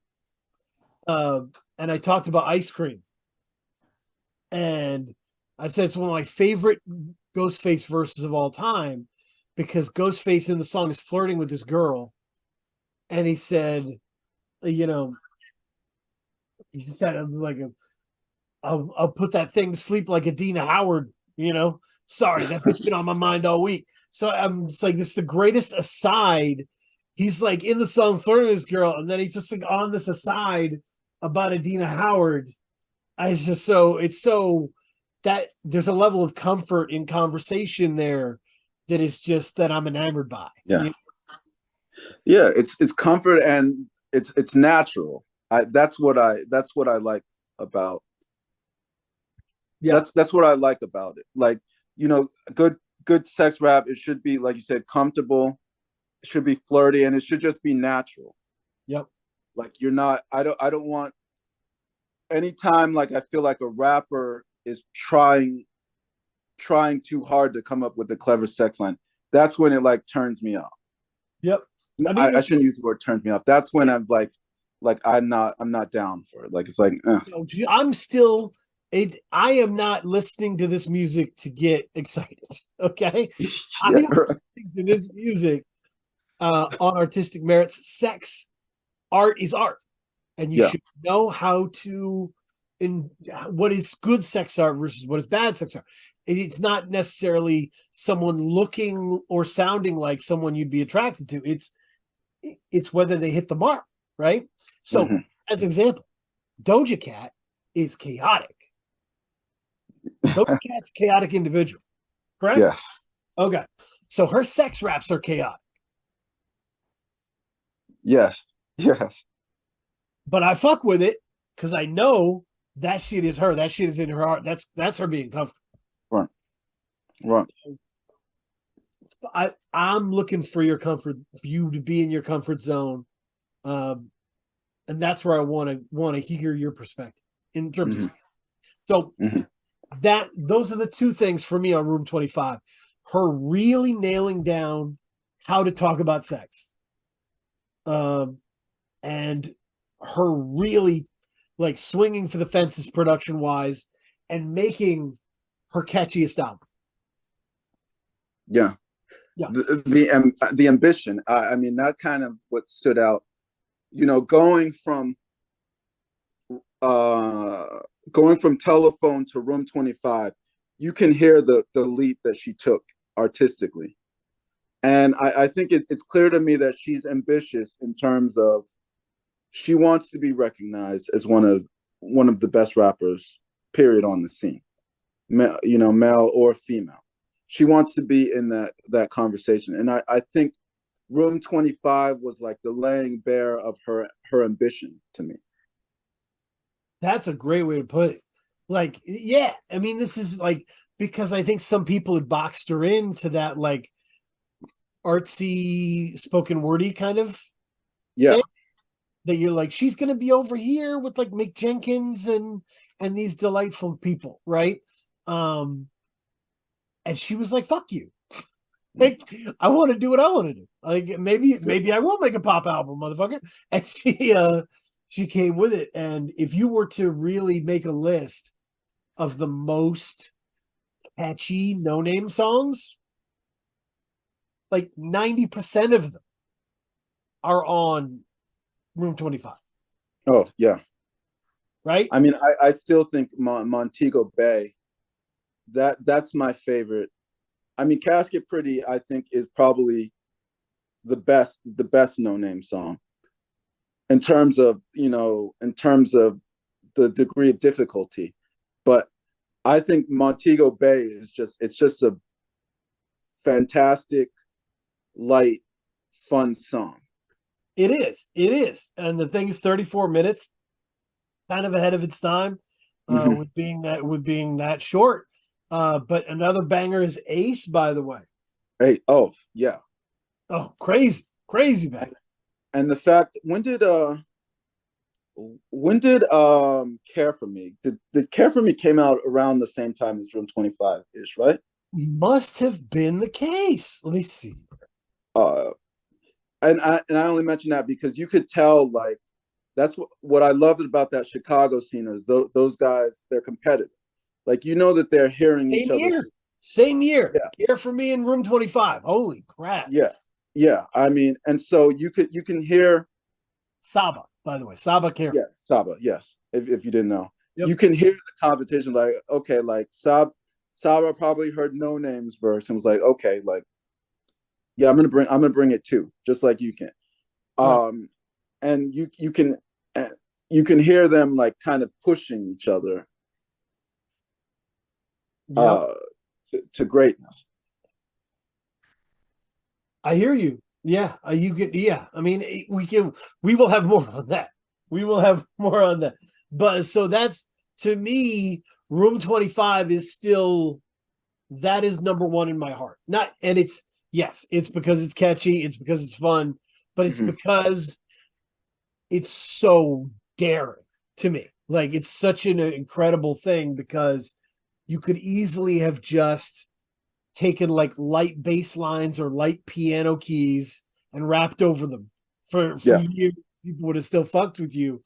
Uh, and I talked about Ice Cream. And I said it's one of my favorite Ghostface verses of all time because Ghostface in the song is flirting with this girl. And he said, you know, he said like I'll put that thing to sleep like a Dina Howard, you know. Sorry, that bitch been on my mind all week. So I'm just like, this is the greatest aside. He's like in the song flirting with this girl, and then he's just like on this aside about Adina Howard. It's so that there's a level of comfort in conversation there that is just that I'm enamored by. Yeah, yeah. It's comfort and it's natural. That's what I like about Yeah. that's what I like about it. Like, good sex rap, it should be, like you said, comfortable, it should be flirty, and it should just be natural. Yep. Like you're not I don't want anytime like I feel like a rapper is trying too hard to come up with a clever sex line. That's when it like turns me off. Yep. I I mean, shouldn't use the word turns me off. That's when I'm like I'm not down for it. Like it's like I'm still I am not listening to this music to get excited. Okay. I yeah, am listening to this music on artistic merits. Sex, art is art. And you yeah, should know how to in what is good sex art versus what is bad sex art. It's not necessarily someone looking or sounding like someone you'd be attracted to. It's whether they hit the mark, right? So, hmm as an example, Doja Cat is chaotic. Doja Cat's a chaotic individual, correct? yes, Okay. So her sex raps are chaotic, yes, yes, but I fuck with it because I know that shit is her. That shit is in her heart. That's her being comfortable. right, right, I'm looking for your comfort, for you to be in your comfort zone, um, and that's where I want to hear your perspective in terms hmm of. So hmm that those are the two things for me on Room 25. Her really nailing down how to talk about sex, um, and her really like swinging for the fences production wise, and making her catchiest album. yeah. Yeah, The ambition. I mean, that kind of what stood out. Going uh from Telefone to Room 25, you can hear the leap that she took artistically. And I think it's clear to me that she's ambitious in terms of she wants to be recognized as one of the best rappers, period, on the scene, male or female. She wants to be in that conversation, and I think Room 25 was like the laying bare of her ambition to me. that's a great way to put it. Like, yeah, I mean, this is like because I think some people had boxed her into that like artsy spoken wordy kind of Yeah, thing that you're like, she's gonna be over here with like Mick Jenkins and these delightful people, right? And she was like, fuck you. Like, I want to do what I want to do. Like, maybe I will make a pop album, motherfucker. And she came with it. And if you were to really make a list of the most catchy no-name songs, like 90% of them are on Room 25. Oh yeah. Right? I mean, I still think Montego Bay, that's my favorite. I mean, Casket Pretty, I think, is probably the best no name song in terms of, in terms of the degree of difficulty. But I think Montego Bay is it's just a fantastic, light, fun song. It is. It is. And the thing is 34 minutes, kind of ahead of its time, with being that short. But another banger is Ace, by the way. Hey, oh yeah. Oh, crazy, crazy banger. And the fact, when did Care for Me? Did Care for Me came out around the same time as Room 25 ish, right? Must have been the case. Let me see. Uh and I only mention that because you could tell, like, that's what I loved about that Chicago scene is those guys, they're competitive. Like, that they're hearing each other's. Same year. Yeah. Care for Me in Room 25. Holy crap. Yeah. Yeah. I mean, and so you can hear Saba, by the way. Saba Care. Yes, Saba, yes. If you didn't know. Yep. You can hear the competition, like, okay, like Saba probably heard No Name's verse and was like, okay, like, yeah, I'm gonna bring it too, just like you can. Right. And you can hear them like kind of pushing each other Yep. to greatness. I hear you. Yeah. I mean, we will have more on that. We will have more on that. But so that's, to me, Room 25 is still, that is number one in my heart. Not, and it's, yes, it's because it's catchy, it's because it's fun, but it's because it's so daring to me. Like, it's such an incredible thing because you could easily have just taken like light bass lines or light piano keys and rapped over them for Yeah. years. People would have still fucked with you,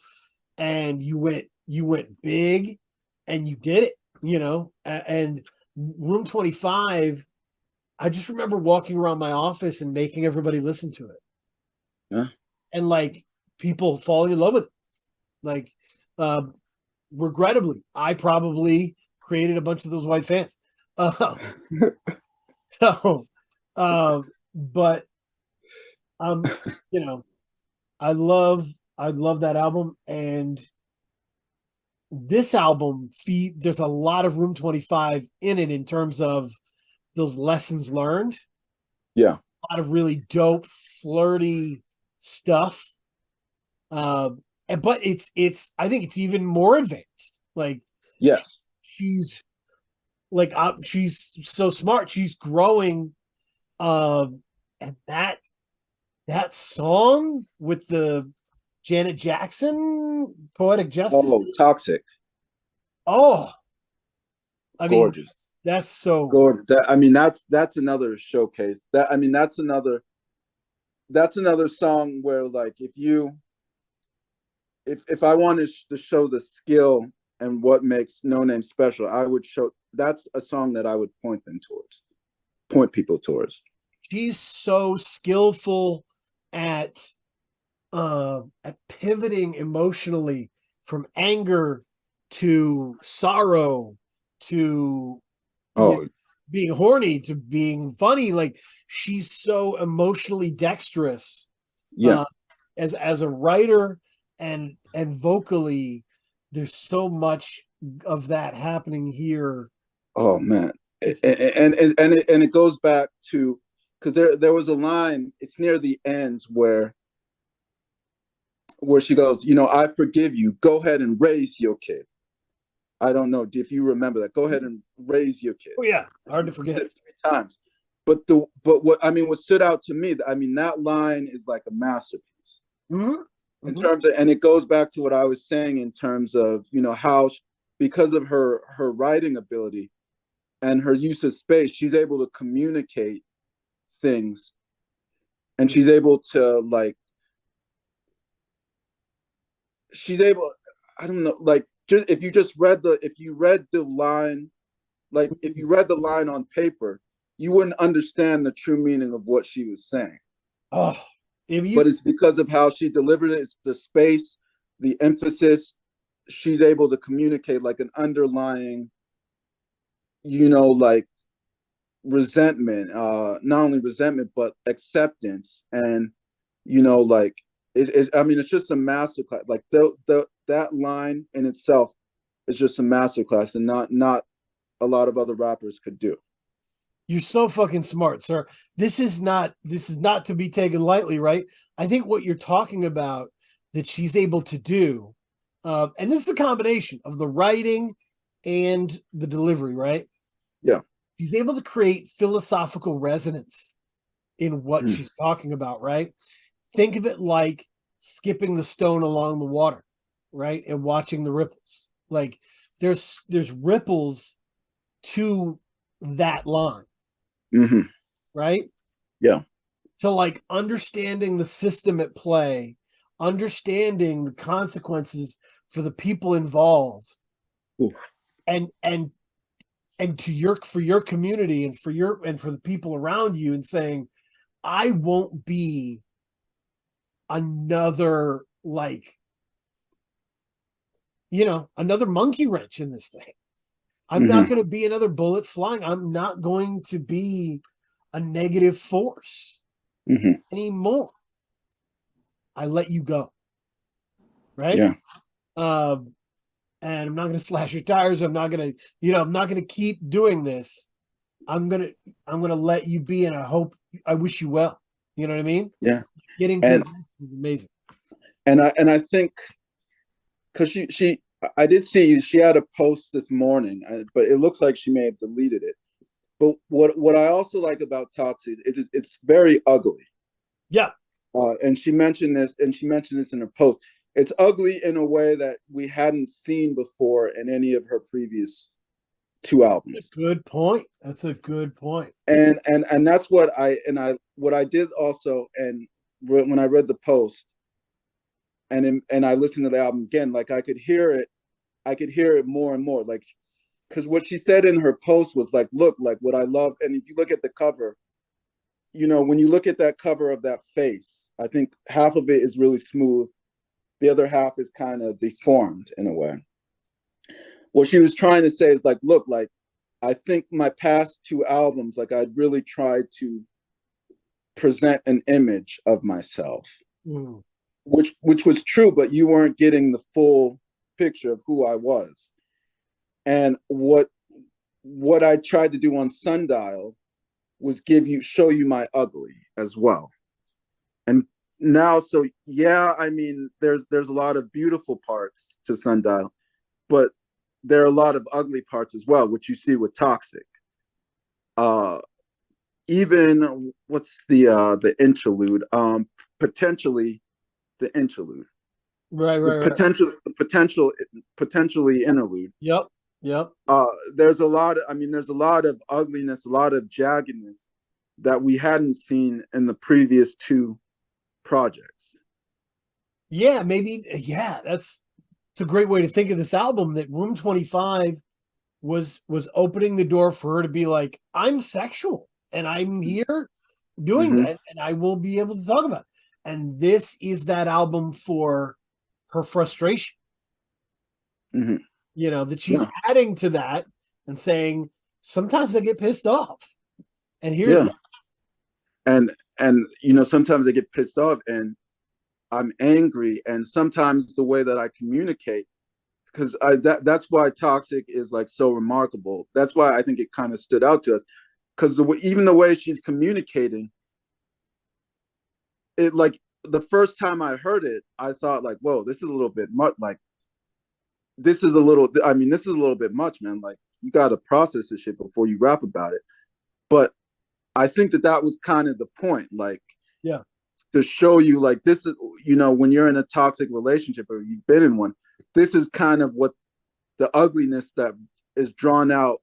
and you went big, and you did it. And Room 25. I just remember walking around my office and making everybody listen to it. Yeah. And like people falling in love with it. Like, regrettably, I probably created a bunch of those white fans. So, but you know, I love that album, and this album there's a lot of Room 25 in it in terms of those lessons learned. Yeah. A lot of really dope, flirty stuff. But it's I think it's even more advanced. Like, Yes. she's she's so smart. She's growing. And that song with the Janet Jackson Poetic Justice. Oh, Toxic. Oh, I mean, Gorgeous. that's so gorgeous. That's another showcase. That's another song where, like, if I wanted to show the skill and what makes No Name special, I would show. That's a song that I would point people towards. she's so skillful at pivoting emotionally from anger to sorrow to being horny to being funny. Like, she's so emotionally dexterous. Yeah. As a writer and vocally, there's so much of that happening here. Oh man, and it goes back to, because there was a line. It's near the ends where she goes, I forgive you. Go ahead and raise your kid. I don't know if you remember that. Go ahead and raise your kid. Oh yeah, hard to forget. 3 times. But what stood out to me, that line is like a masterpiece. Mm-hmm. in Mhm. terms of, and it goes back to what I was saying in terms of, you know, how because of her writing ability and her use of space, she's able to communicate things, and she's able to like, she's able, I don't know, like just if you just read the, if you read the line, like if you read the line on paper, you wouldn't understand the true meaning of what she was saying. Oh, if But you it's because of how she delivered it, it's the space, the emphasis. She's able to communicate like an underlying, you know, like resentment, not only resentment but acceptance, and you know, like I mean, it's just a masterclass. Like the that line in itself is just a masterclass, and not a lot of other rappers could do. you're so fucking smart, sir. This is not to be taken lightly, right? I think what you're talking about that she's able to do, and this is a combination of the writing and the delivery, right? Yeah. She's able to create philosophical resonance in what Mm. she's talking about, right? Think of it like skipping the stone along the water, right? And watching the ripples. Like there's ripples to that line, Mm-hmm. right? Yeah. So like understanding the system at play, understanding the consequences for the people involved, Ooh. and to your for your community and for the people around you, and saying, I won't be another, like, another monkey wrench in this thing. I'm not Mm-hmm. going to be another bullet flying. I'm not going to be a negative force Mm-hmm. anymore. I let you go, right? Yeah. Um, and I'm not going to slash your tires. I'm not going to, I'm not going to keep doing this. I'm gonna, let you be, and I wish you well. You know what I mean? Yeah. Getting to the And is amazing. I think because she I did see she had a post this morning, but it looks like she may have deleted it. But what I also like about Toxic is it's very ugly. Yeah, And she mentioned this, in her post. It's ugly in a way that we hadn't seen before in any of her previous two that's albums. a good point. That's a good point. And that's what I did also. And when I read the post and I listened to the album again, like I could hear it more and more. Like, because what she said in her post was like, look, like what I love. And if you look at the cover, you know, when you look at that cover of that face, I think half of it is really smooth. The other half is kind of deformed in a way. What she was trying to say is like, look, like I think my past two albums, like I'd really tried to present an image of myself, Mm. which was true, but you weren't getting the full picture of who I was. And what I tried to do on Sundial was show you my ugly as well. And now, so yeah, I mean, there's a lot of beautiful parts to Sundial, but there are a lot of ugly parts as well, which you see with Toxic. Uh, Even what's the interlude? Potentially the interlude, Right, right, right. potentially interlude. Yep, yep. There's a lot. I mean, there's a lot of ugliness, a lot of jaggedness that we hadn't seen in the previous two projects. Yeah, maybe. Yeah, it's a great way to think of this album. That Room 25 was opening the door for her to be like, I'm sexual, and I'm here doing Mm-hmm. that, and I will be able to talk about it. And this is that album for her frustration. Mm-hmm. That she's Yeah, adding to that and saying, sometimes I get pissed off, and here's yeah, that. and you know, sometimes I get pissed off and I'm angry, and sometimes the way that I communicate, because that's why Toxic is like so remarkable. That's why I think it kind of stood out to us, because even the way she's communicating, it like the first time I heard it, I thought like, whoa, this is a little bit much. Like this is a little. I mean, this is a little bit much, man. Like you got to process this shit before you rap about it. But I think that was kind of the point. Like Yeah. to show you like this is, when you're in a toxic relationship or you've been in one, this is kind of what the ugliness that is drawn out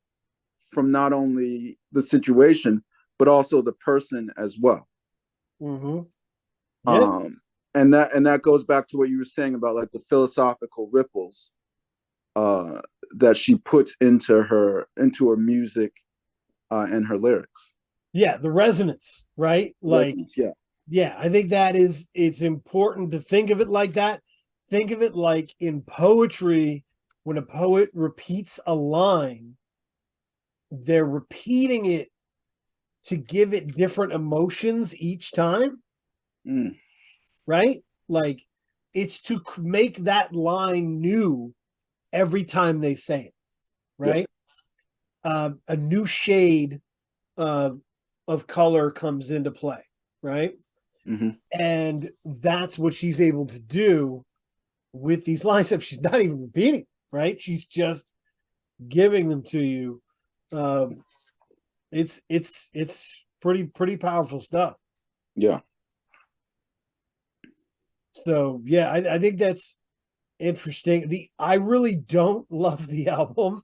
from not only the situation but also the person as well. Mm-hmm. Yeah. And that goes back to what you were saying about like the philosophical ripples that she puts into her music and her lyrics. Yeah, the resonance, right? Like, Resonance, yeah. yeah, I think it's important to think of it like that. Think of it like in poetry, when a poet repeats a line, they're repeating it to give it different emotions each time, right? Like, it's to make that line new every time they say it, right? A new shade of color comes into play, right? Mm-hmm. And that's what she's able to do with these lines up. She's not even repeating, right? She's just giving them to you. It's pretty powerful stuff. Yeah. So yeah, I think that's interesting. I really don't love the album,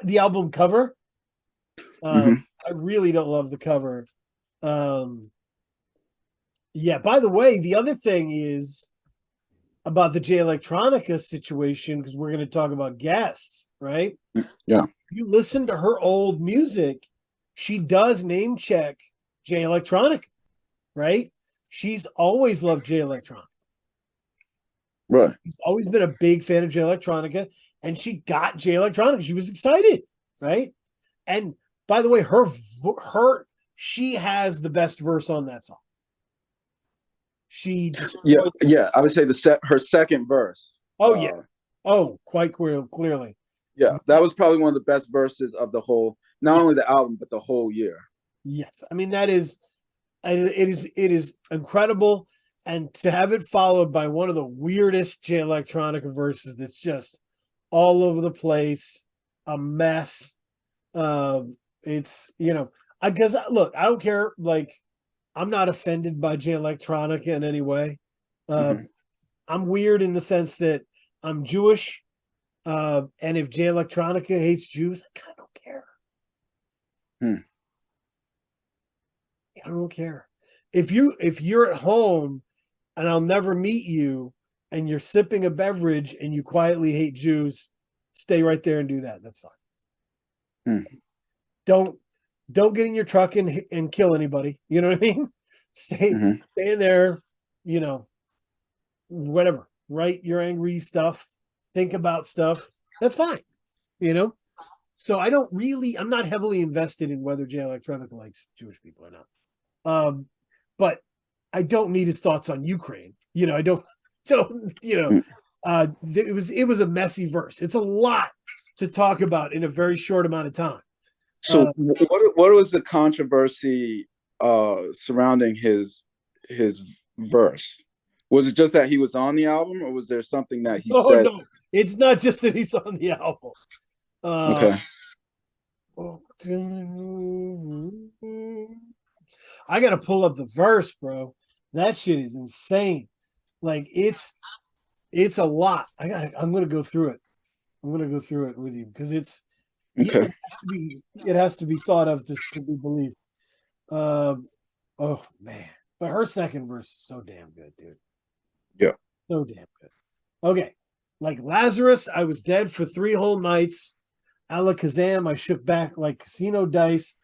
the album cover. Mm-hmm. I really don't love the cover. Um, yeah. By the way, the other thing is about the Jay Electronica situation, because we're going to talk about guests, right? Yeah. You listen to her old music, she does name check Jay Electronica, right? She's always loved Jay Electronica. Right. She's always been a big fan of Jay Electronica, and she got Jay Electronica. She was excited, right? And by the way, she has the best verse on that song. She destroys. Yeah. I would say her second verse. Oh yeah. Oh, quite clearly. Yeah, that was probably one of the best verses of the whole, not Yeah. only the album but the whole year. Yes, I mean that is, it is incredible, and to have it followed by one of the weirdest Jay Electronica verses that's just all over the place, a mess. It's I guess look, I don't care. Like, I'm not offended by Jay Electronica in any way. Mm-hmm. I'm weird in the sense that I'm Jewish, and if Jay Electronica hates Jews, I kind of don't care. I don't care. If you're at home and I'll never meet you and you're sipping a beverage and you quietly hate Jews, stay right there and do that. That's fine. Don't get in your truck and kill anybody. You know what I mean? Stay in there, whatever. Write your angry stuff, think about stuff. That's fine. So I'm not heavily invested in whether Jay Electronica likes Jewish people or not. But I don't need his thoughts on Ukraine. I don't. So it was a messy verse. It's a lot to talk about in a very short amount of time. So what was the controversy surrounding his verse? Was it just that he was on the album, or was there something that he said? No, it's not just that he's on the album. Okay. I gotta pull up the verse, bro. That shit is insane. Like, it's a lot. I'm gonna go through it. I'm gonna go through it with you because Okay. it has to be thought of to be believed. Oh man, but her second verse is so damn good, dude. Yeah. So damn good. Okay, like Lazarus, I was dead for 3 whole nights. Alakazam, I shook back like casino dice.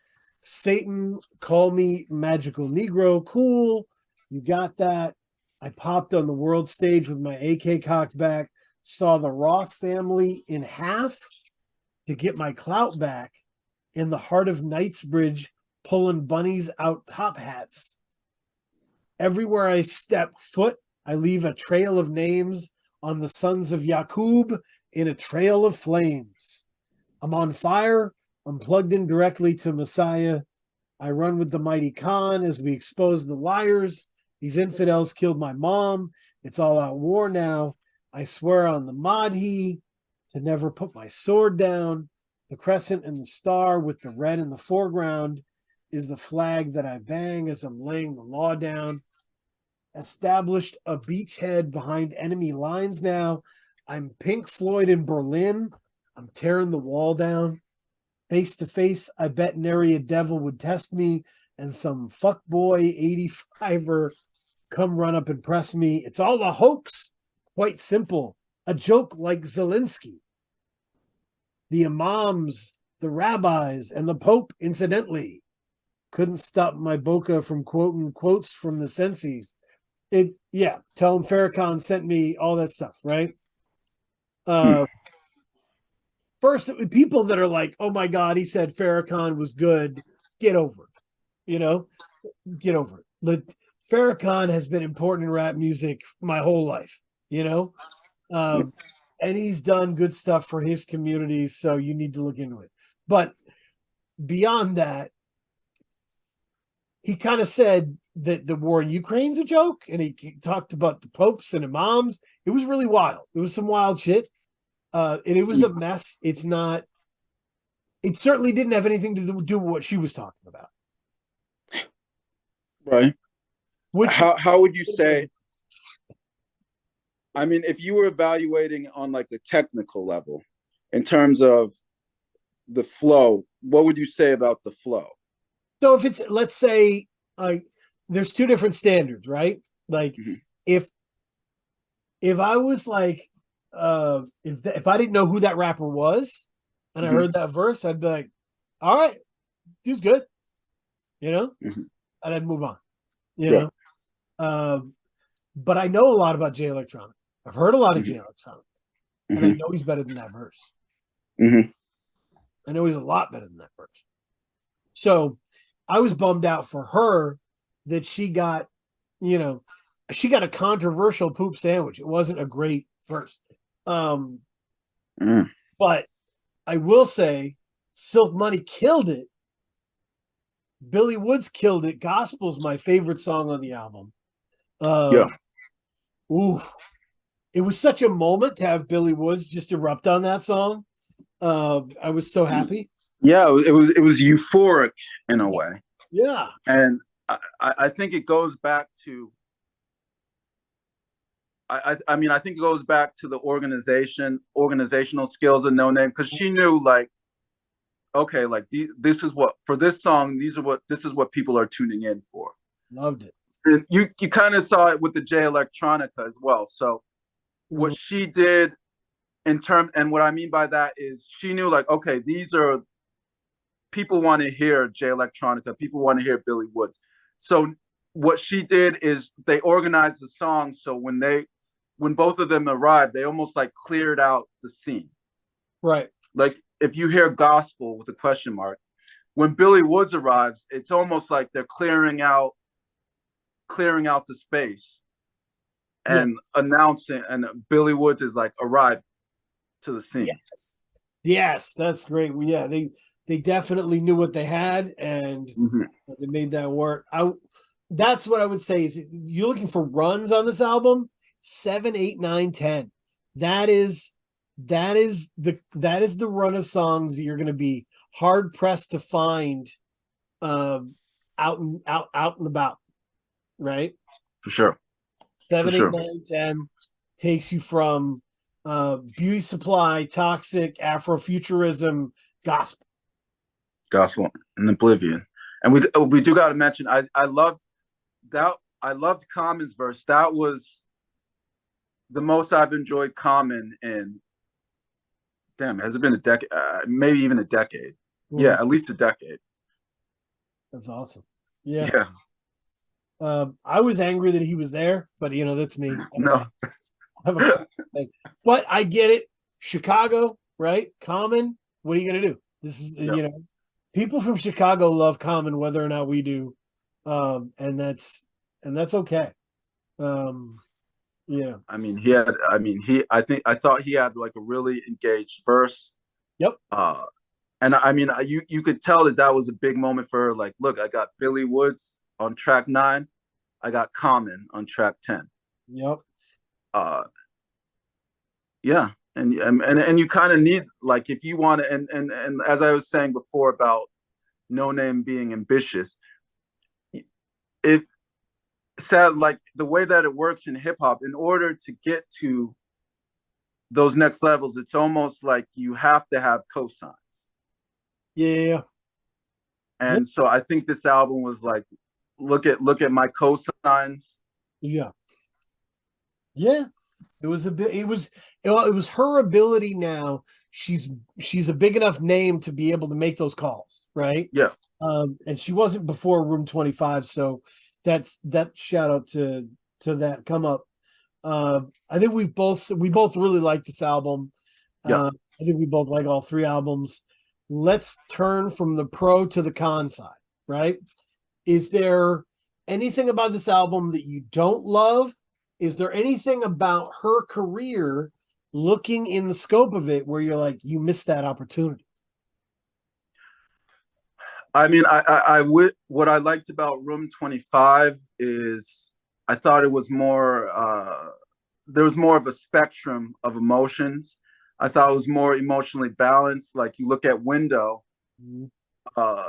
Satan, call me magical Negro. Cool, you got that. I popped on the world stage with my AK cocked back. Saw the Roth family in half to get my clout back. In the heart of Knightsbridge, pulling bunnies out top hats. Everywhere I step foot, I leave a trail of names on the sons of Yakub in a trail of flames. I'm on fire. I'm plugged in directly to Messiah. I run with the mighty Khan as we expose the liars. These infidels killed my mom. It's all out war now. I swear on the Madhi to never put my sword down. The crescent and the star with the red in the foreground is the flag that I bang as I'm laying the law down. established a beachhead behind enemy lines now. I'm Pink Floyd in Berlin. I'm tearing the wall down. Face to face, I bet nary a devil would test me, and some fuckboy 85er come run up and press me. It's all a hoax. Quite simple. A joke like Zelensky. The imams, the rabbis, and the Pope, incidentally, couldn't stop my boca from quoting quotes from the senses. Tell him Farrakhan sent me all that stuff, right? First, people that are like, oh my God, he said Farrakhan was good. Get over it. Get over it. Farrakhan has been important in rap music my whole life, and he's done good stuff for his community. So you need to look into it. But beyond that, he kind of said that the war in Ukraine's a joke, and he talked about the popes and imams. It was really wild. It was some wild shit. And it was a mess. It certainly didn't have anything to do with what she was talking about. Right. How would you say, I mean, if you were evaluating on like a technical level in terms of the flow, what would you say about the flow? So if it's, let's say, there's two different standards, right? Like if I was like, if I didn't know who that rapper was and I heard that verse, I'd be like, all right, he's good, and I'd move on, but I know a lot about Jay Electronica. I've heard a lot of Jay Electronica, and I know he's better than that verse. I know he's a lot better than that verse. So I was bummed out for her that she got a controversial poop sandwich. It wasn't a great verse. But I will say Silk Money killed it. Billy Woods killed it. Gospel's my favorite song on the album. It was such a moment to have Billy Woods just erupt on that song. I was so happy. Yeah, it was euphoric in a way. Yeah. And I think it goes back to I mean, I think it goes back to the organizational skills of Noname, because she knew, like, okay, like this is what, for this song, this is what people are tuning in for. Loved it. And you kind of saw it with the Jay Electronica as well. So what she did and what I mean by that is she knew, like, okay, these are people want to hear Jay Electronica, people want to hear Billy Woods. So what she did is they organized the songs so when both of them arrived, they almost like cleared out the scene. Right. Like if you hear gospel with a question mark, when Billy Woods arrives, it's almost like they're clearing out the space and announcing, and Billy Woods is like arrived to the scene. Yes, that's great. Yeah, they definitely knew what they had, and they made that work. That's what I would say is, you're looking for runs on this album, 7, 8, 9, 10. That is the run of songs that you're going to be hard pressed to find out and about, right? For sure. 7, 8, 9, 10 takes you from Beauty Supply, Toxic, Afrofuturism, gospel and Oblivion. And we do got to mention, I loved Common's verse. That was the most I've enjoyed Common in, damn, has it been a decade? Maybe even a decade. Yeah, at least a decade. That's awesome. Yeah. I was angry that he was there, but that's me. No. But I get it. Chicago, right? Common. What are you gonna do? This is people from Chicago love Common, whether or not we do, and that's okay. Yeah. I mean, I thought he had like a really engaged verse. Yep. And I mean, you could tell that was a big moment for her. Like, look, I got Billy Woods on track 9, I got Common on track 10. Yep. Yeah, and you kind of need, like, if you want to, and as I was saying before about Noname being ambitious, sad, like the way that it works in hip hop, in order to get to those next levels, it's almost like you have to have cosigns. Yeah. Yeah. And so I think this album was like, look at my cosigns. Yeah. Yeah. It was a bit. It was her ability. Now she's a big enough name to be able to make those calls, right? Yeah. And she wasn't before Room 25, so that shout out to that come up. I think we both really like this album. Yeah. I think we both like all three albums. Let's turn from the pro to the con side, right? Is there anything about this album that you don't love? Is there anything about her career, looking in the scope of it, where you're like, you missed that opportunity? I mean, I would. What I liked about Room 25 is I thought it was more. There was more of a spectrum of emotions. I thought it was more emotionally balanced. Like you look at Window, Mhm. uh,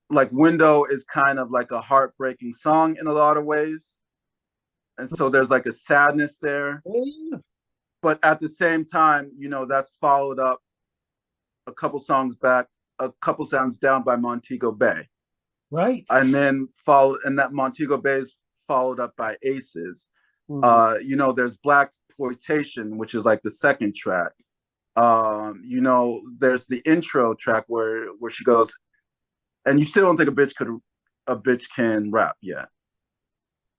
like Window is kind of like a heartbreaking song in a lot of ways, and so there's like a sadness there. Yeah, But at the same time, that's followed up a couple songs back, a couple songs down by Montego Bay. right. And that Montego Bay is followed up by Aces. Mhm. There's Black Exploitation, which is like the second track. There's the intro track where she goes, and you still don't think a bitch can rap yet.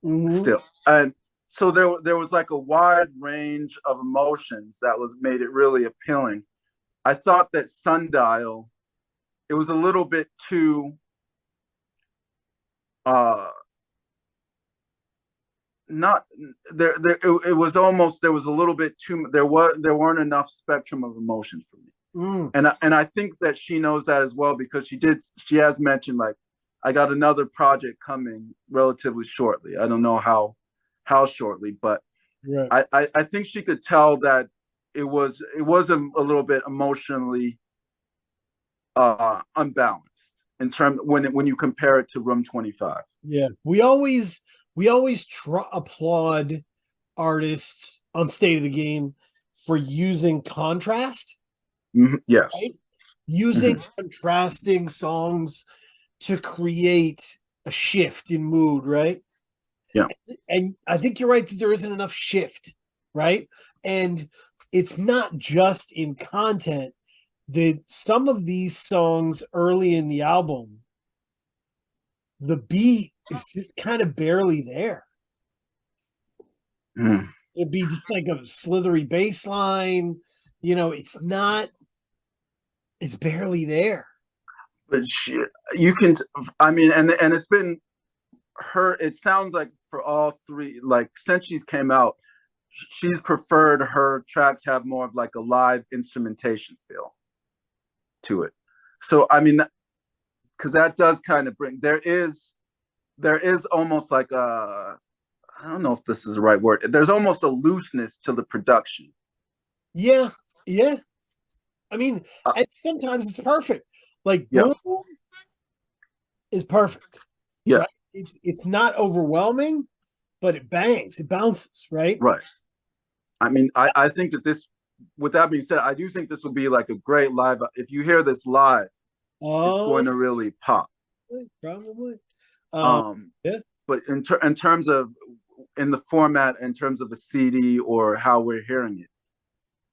Mhm. Still. And so there was like a wide range of emotions that was made it really appealing. I thought that Sundial, it was a little bit too uh not it was almost, there was a little bit too, there weren't enough spectrum of emotions for me. Mm. And I think that she knows that as well, because she has mentioned, like, I got another project coming relatively shortly. I don't know how shortly, but Right. I think she could tell that it was a little bit emotionally unbalanced in terms when you compare it to Room 25. Yeah. We always applaud artists on State of the Game for using contrast, Yes. right? Using Hmm. contrasting songs to create a shift in mood, right? Yeah. And I think you're right that there isn't enough shift, right? And it's not just in content. That some of these songs early in the album, the beat is just kind of barely there. Mm. It'd be just like a slithery bass line. It's not, it's barely there. But you can, I mean, and it's been her. It sounds like for all three, like since she's came out, she's preferred her tracks have more of like a live instrumentation feel to it. So I mean, because that does kind of bring, there is almost like a, I don't know if this is the right word. There's almost a looseness to the production. Yeah, yeah. I mean, Uh, and sometimes it's perfect. Like yeah, Boom is perfect, yeah, right? It's not overwhelming, but it bangs, it bounces, right? right. I mean, I think that this, with that being said, I do think this would be like a great live. If you hear this live, it's Oh, going to really pop. probably. Um, Yeah. but in terms of, in the format, in terms of a CD or how we're hearing it,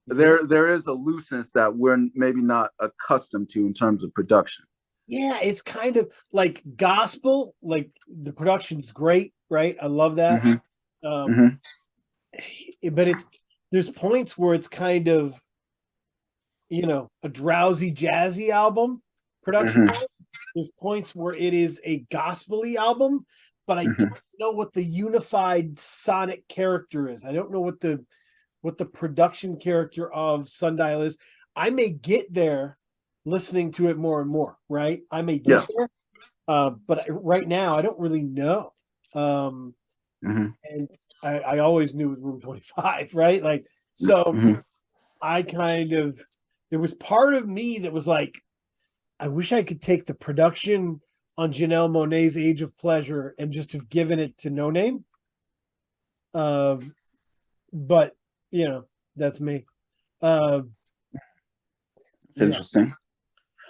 Yeah. there is a looseness that we're maybe not accustomed to in terms of production. Yeah, it's kind of like gospel. Like the production's great, right? I love that. Hmm. Um, Hmm. but there's points where it's kind of, a drowsy jazzy album production. Hmm. There's points where it is a gospely album, but I Hmm. don't know what the unified sonic character is. I don't know what the production character of Sundial is. I may get there listening to it more and more, right? I may get Yeah. there, but right now I don't really know. Um, Hmm. and I always knew it was Room 25, right? Like, so Hmm. I kind of, there was part of me that was like, I wish I could take the production on Janelle Monáe's Age of Pleasure and just have given it to Noname. But you know, that's me. Uh, yeah, Interesting.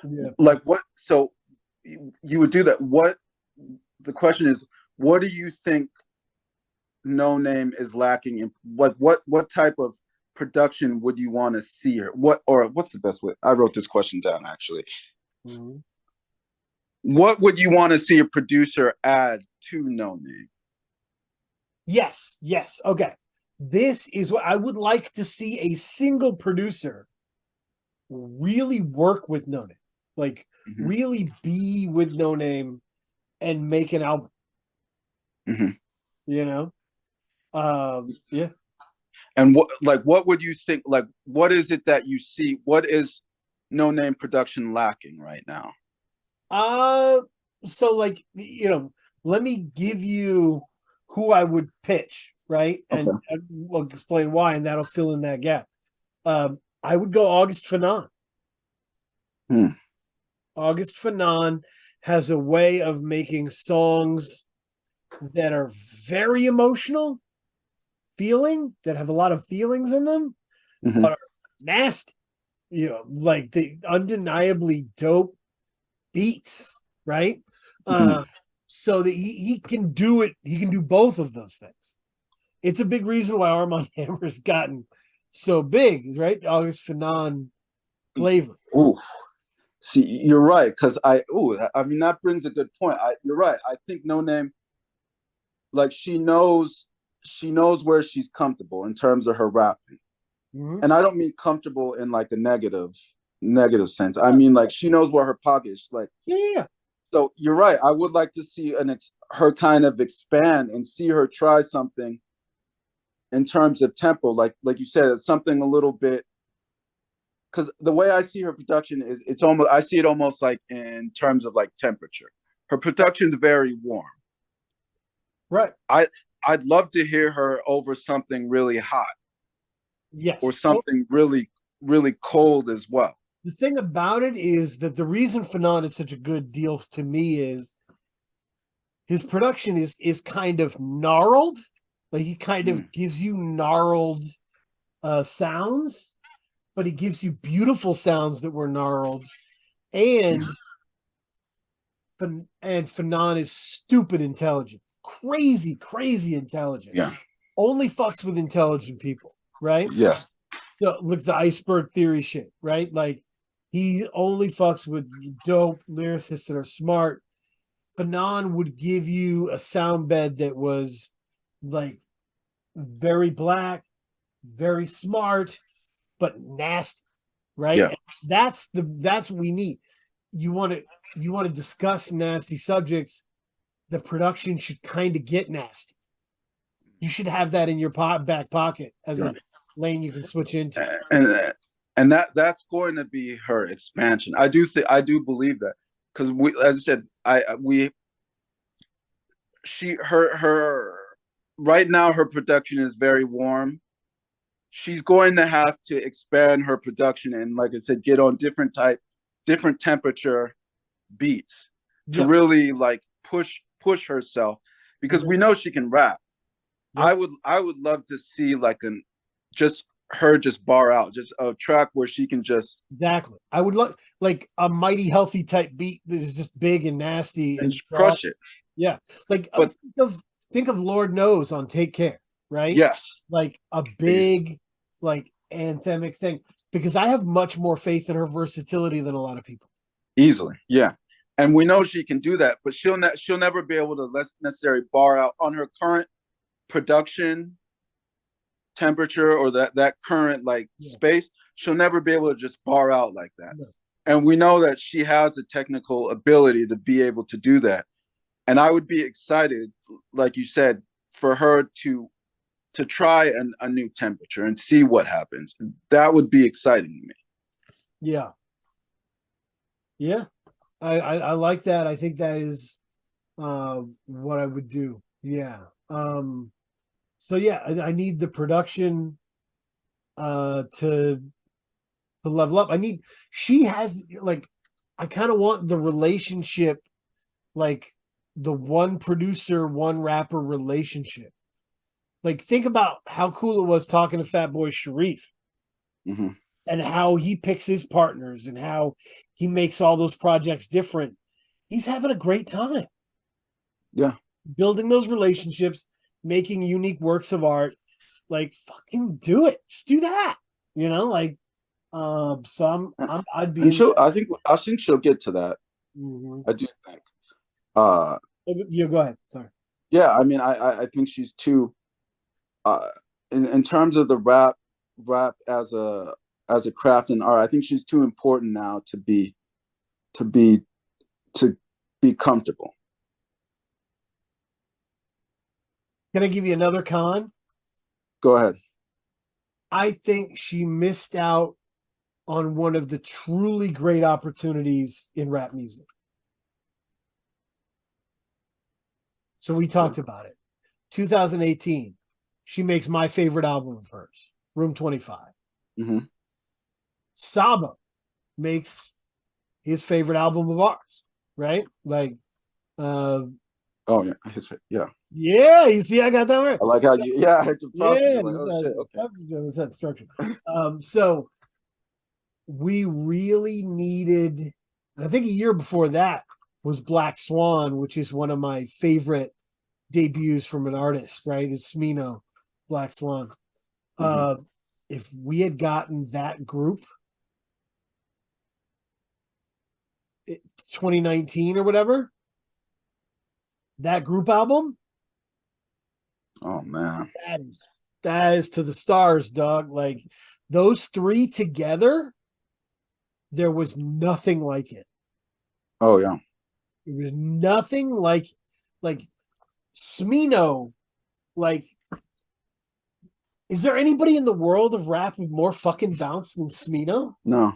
yeah. Like what? So you would do that. What? The question is, what do you think No Name is lacking in? What type of production would you want to see her? What or what's the best way? I wrote this question down actually. Mhm. What would you want to see a producer add to No Name? Yes, yes. Okay. This is what I would like to see a single producer really work with No Name. Like Mm-hmm. really be with No Name and make an album, Mm-hmm. you know? Yeah. And what would you think? Like, what is it that you see? What is No Name production lacking right now? Uh so like let me give you who I would pitch, right? And Okay. we'll explain why, and that'll fill in that gap. I would go August Fanon. Hmm. August Fanon has a way of making songs that are very emotional, that have a lot of feelings in them, Mm-hmm. but are nasty. Like the undeniably dope beats, right? Mm-hmm. So that he can do it, he can do both of those things. It's a big reason why Armand Hammer's gotten so big, right? August Fanon flavor. Ooh, see, you're right. Because I mean, that brings a good point. You're right. I think No Name, like, she knows where she's comfortable in terms of her rapping, Mhm. and I don't mean comfortable in like a negative sense. I mean like she knows where her pocket is. Like, Yeah, yeah, so you're right. I would like to see her kind of expand and see her try something in terms of tempo, like you said, something a little bit. Because the way I see her production is, it's almost, I see it almost like in terms of like temperature. Her production's very warm. right. I I'd love to hear her over something really hot or Yes. Oh, something really cold as well. the thing about it is that the reason Fanon is such a good deal to me is his production is kind of gnarled. Like he kind Mm, of gives you gnarled sounds, but he gives you beautiful sounds that were gnarled. And Fanon is stupid intelligent, crazy, crazy intelligent. yeah. Only fucks with intelligent people, right? Yes. So, look, the iceberg theory shit, right? Like he only fucks with dope lyricists that are smart. Fanon would give you a sound bed that was like very black, very smart, but nasty, right? Yeah. And that's what we need. You want to you want to discuss nasty subjects. The production should kind of get nasty. You should have that in your back pocket as Yeah. a lane you can switch into. And that's going to be her expansion. I do believe that, because we, as I said, I we she her right now her production is very warm. She's going to have to expand her production and, like I said, get on different temperature beats to Yep. really like push herself, because we know she can rap. Yep. I would love to see like an just her just bar out, just a track where she can just Exactly. I would like a mighty healthy type beat that is just big and nasty and and strong. crush it. Yeah. Like But think of Lord Knows on Take Care, right? yes, Like a big like anthemic thing, because I have much more faith in her versatility than a lot of people. easily, yeah. And we know she can do that, but she'll never be able to necessarily bar out on her current production temperature, or that current like Yeah. space. She'll never be able to just bar out like that. No. And we know that she has the technical ability to be able to do that. And I would be excited, like you said, for her to try a new temperature and see what happens. That would be exciting to me. Yeah. Yeah. I like that. I think that is what I would do. Yeah. So yeah, I need the production to level up. She has like I kind of want the relationship like the one producer, one rapper relationship. Like, think about how cool it was talking to Fat Boy Sharif Hmm. and how he picks his partners and how he makes all those projects different. He's having a great time Yeah. building those relationships, making unique works of art. Like, fucking do it. Just do that. Like, so I'd be And in. I think she'll get to that. Mm-hmm. I do think. Uh, Yeah, go ahead. Sorry. yeah, I mean, I think she's too. Uh, in terms of the rap as a craft and art, I think she's too important now to be to be comfortable. Can I give you another con? Go ahead. I think she missed out on one of the truly great opportunities in rap music. So we talked about it. 2018, she makes my favorite album of hers, Room 25. Hmm. Saba makes his favorite album of ours, right? Like, uh, Oh yeah, yeah. yeah, you see, I got that right. I like how you. Yeah, I had to process Yeah, it. Like, oh shit. Okay. that structure. So we really needed, I think a year before that was Black Swan, which is one of my favorite debuts from an artist, right? It's Smino, Black Swan. Hmm. Uh, if we had gotten that group, 2019 or whatever, that group album, Oh man. that is to the stars, dog. Like those three together, there was nothing like it. Oh yeah. There was nothing like Smino. Like, is there anybody in the world of rap with more fucking bounce than Smino? No.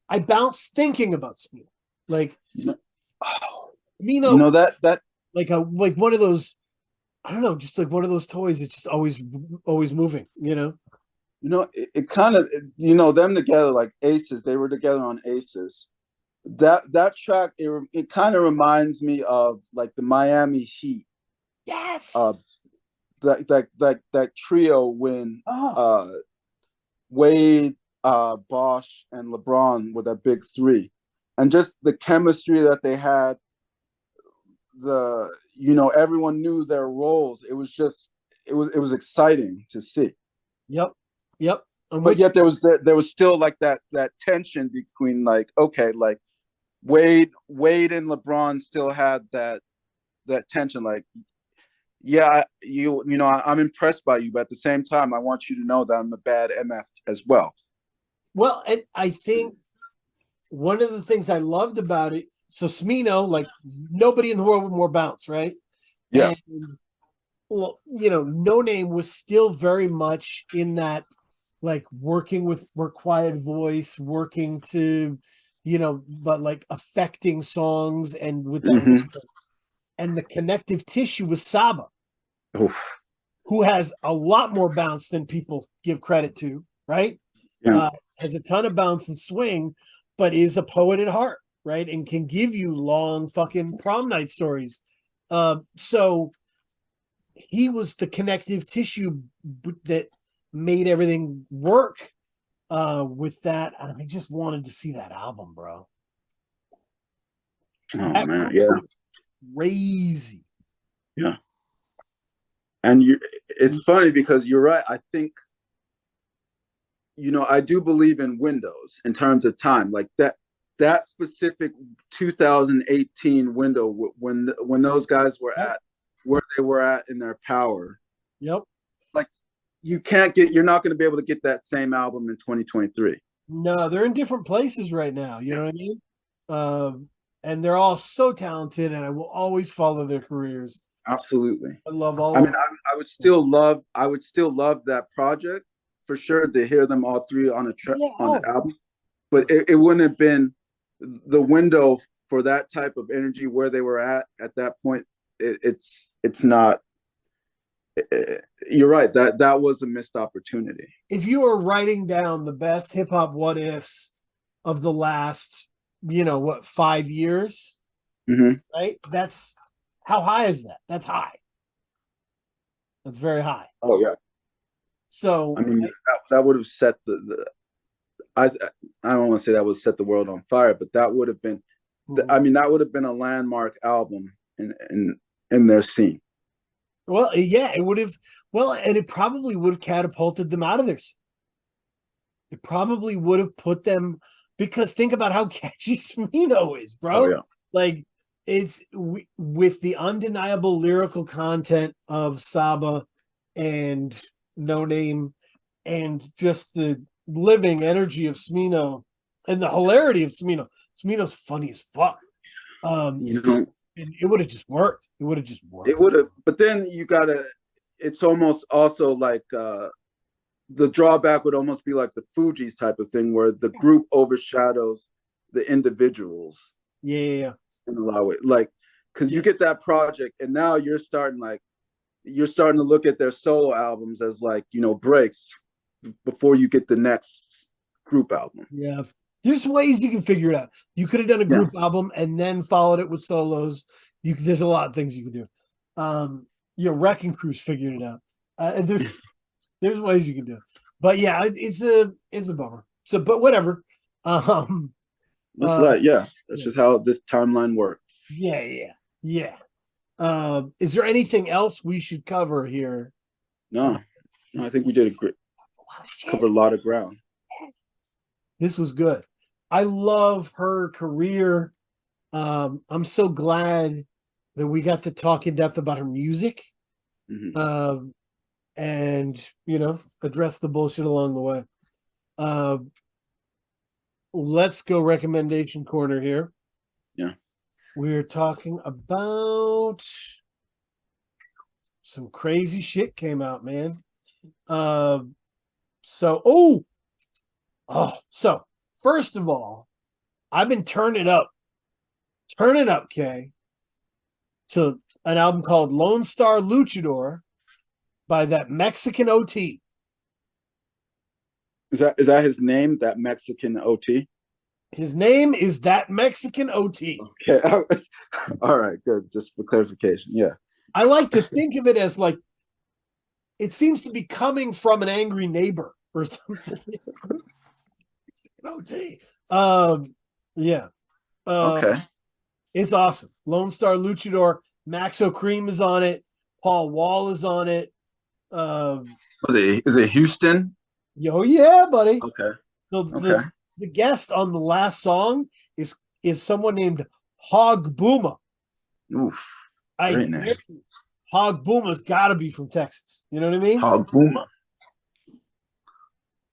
I bounce thinking about Smino. Like No. Oh, Smino, that like one of those. I don't know, just like one of those toys. It's just always moving. it kind of them together like Aces. They were together on Aces. That track it kind of reminds me of like the Miami Heat. Yes. Uh, that trio when Oh, Wade, Bosch, and LeBron were that big three, and just the chemistry that they had. Everyone knew their roles. It was exciting to see. yep, yep. And But which yet there was still like that tension between like okay like Wade and LeBron still had that tension like yeah I'm impressed by you, but at the same time I want you to know that I'm a bad MF as well. well, and I think one of the things I loved about it. So Smino, like nobody in the world with more bounce, right? Yeah. And well, Noname was still very much in that, like working with more quiet voice, working to, but like affecting songs and with that Hmm. whisper. And the connective tissue was Saba, Oof. who has a lot more bounce than people give credit to, right? Yeah. Has a ton of bounce and swing, but is a poet at heart, right? And can give you long fucking prom night stories. So he was the connective tissue that made everything work with that. And I just wanted to see that album, bro. Oh That man. Yeah. crazy. Yeah. And it's funny because you're right. I think I do believe in windows in terms of time, like that specific 2018 window when those guys were Yep. at where they were at in their power. Yep. Like you're not going to be able to get that same album in 2023. No, they're in different places right now. You know what I mean? And they're all so talented, and I will always follow their careers. Absolutely. I love all I of mean, them. I would still love that project for sure to hear them all three Yeah. on the Oh, album, but it wouldn't have been the window for that type of energy where they were at that point. It's not. You're right. That was a missed opportunity. if you were writing down the best hip hop what ifs of the last, 5 years, Hmm. right? That's how high is that? That's high. That's very high. Oh yeah. I So mean, that would have set the I I don't want to say that would set the world on fire, but that would have been, I mean, that would have been a landmark album in their scene. well, yeah, it would have. Well, and it probably would have catapulted them out of there. It probably would have put them, because think about how catchy Smino is, Oh bro. yeah. Like it's with the undeniable lyrical content of Saba and No Name, and just the living energy of Smino and the hilarity of Smino. Smino's funny as fuck. Um, You know, and it would have just worked. It would have just it worked. would have, but then you gotta, it's almost also like the drawback would almost be like the Fugees type of thing where the group overshadows the individuals Yeah, yeah, in a lot of ways. Like, because yeah. you get that project and now you're starting to look at their solo albums as like, breaks before you get the next group album. Yeah. There's ways you can figure it out. You could have done a Yeah. group album and then followed it with solos. There's a lot of things you can do. Wrecking Crew's figured it out. And there's ways you can do it. But yeah, it's a bummer. So, but whatever. Um, That's uh, that's yeah, just how this timeline worked. yeah, yeah, yeah. Is there anything else we should cover here? No, no, I think we did a great, A lot of shit. covered a lot of ground. This was good. I love her career. I'm so glad that we got to talk in depth about her music, Hmm. um, and address the bullshit along the way. Uh, let's go recommendation corner here. Yeah. We're talking about some crazy shit came out, man. So so first of all, I've been turning up, Kay, to an album called Lone Star Luchador by that Mexican OT. Is that his name? That Mexican OT? His name is that Mexican OT. Okay. All right. Good. Just for clarification. Yeah. I like to think of it as like it seems to be coming from an angry neighbor or something. OT. Yeah. Okay. It's awesome. Lone Star Luchador. Max O'Cream is on it. Paul Wall is on it. Is it Houston? Yo, yeah, buddy. Okay. So Okay. the guest on the last song is someone named Hog Booma. Oof. I Great name. Hog Booma's got to be from Texas. You know what I mean? Hog Booma.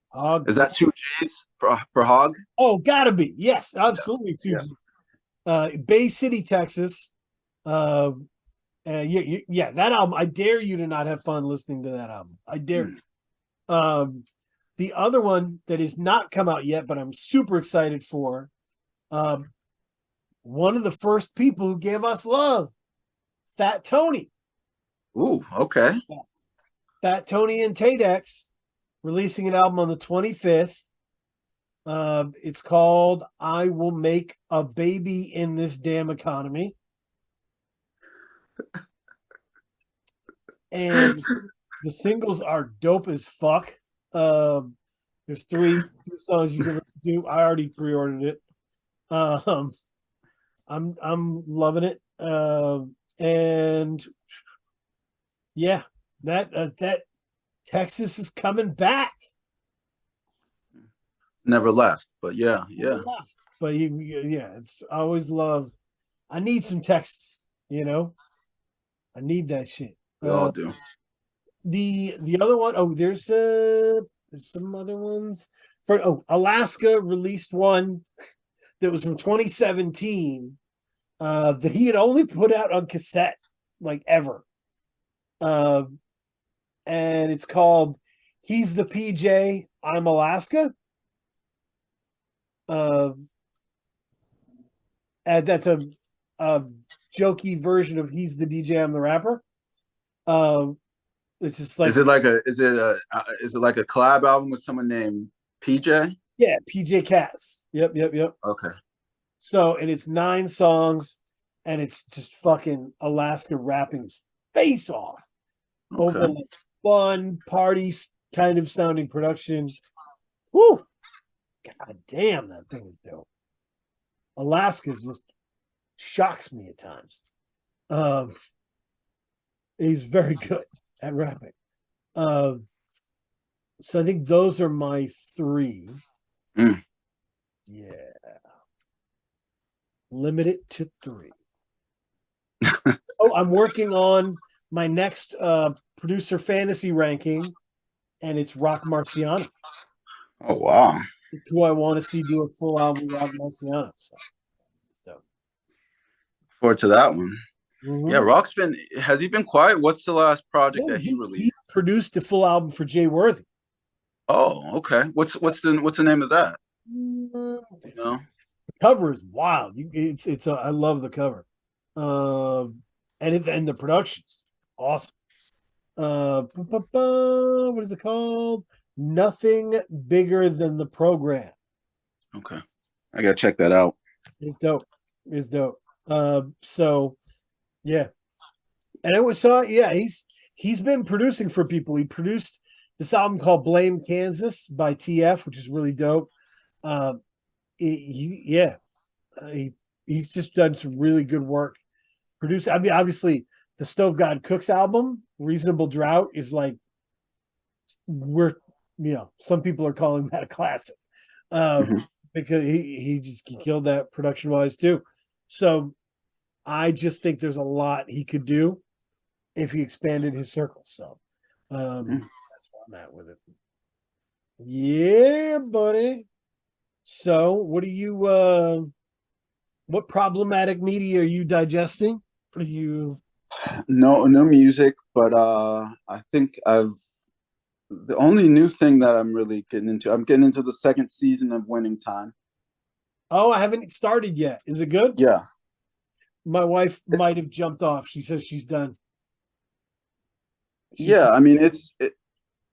Hog. Is that two G's for hog? Oh, gotta be. Yes, absolutely. Yeah. Bay City, Texas. Yeah, that album. I dare you to not have fun listening to that album. I dare you. The other one that is not come out yet, but I'm super excited for. One of the first people who gave us love, Fat Tony. Ooh. Okay. Fat Tony and Tadex releasing an album on the 25th. It's called I Will Make a Baby in This Damn Economy. And the singles are dope as fuck. There's three songs you can listen to. I already pre-ordered it. I'm loving it. And yeah, that Texas is coming back. Never left, but yeah. But it's I always love. I need some Texas. I need that shit. We all do. The other one, there's some other ones. Alaska released one that was from 2017 that he had only put out on cassette like ever. And it's called He's the PJ, I'm Alaska. And that's a jokey version of He's the DJ, I'm the rapper. It's just like, is it like a collab album with someone named PJ? yeah, PJ Cass. Yep. Okay. So, and it's 9 songs. and it's just fucking Alaska rapping his face off over Okay. like fun party kind of sounding production. Woo! God damn, that thing is dope. Alaska just shocks me at times. Um, he's very good at rapping. So I think those are my three. Mm. Yeah. Limit it to three. Oh, I'm working on my next producer fantasy ranking, and it's Rock Marciano. Oh wow. Who I want to see do a full album of Rock Marciano. So. Forward to that one. Yeah, Mhm. Rock's been has he been quiet? What's the last project No, that he he released? produced a full album for Jay Worthy. Oh, okay. What's the name of that? You It's, know? the cover is wild. I love the cover, and the production's awesome. What is it called? Nothing Bigger Than the Program. Okay. I gotta check that out. It's dope. It's dope. So yeah, and I was saw yeah he's been producing for people. He produced this album called Blame Kansas by TF, which is really dope. Um, yeah, he he's just done some really good work. Produce. I mean, obviously, the Stove God Cooks album, Reasonable Drought, is like we're some people are calling that a classic. Um, Mhm. because he killed that production wise too. So I just think there's a lot he could do if he expanded his circle. So Mm. that's where I'm at with it. Yeah, buddy. So what problematic media are you digesting? What are you No music, but I think I've the only new thing that I'm really getting into, I'm getting into the second season of Winning Time. Oh, I haven't started yet. Is it good? Yeah. My wife It's might have jumped off. She says she's done. She yeah, said, I mean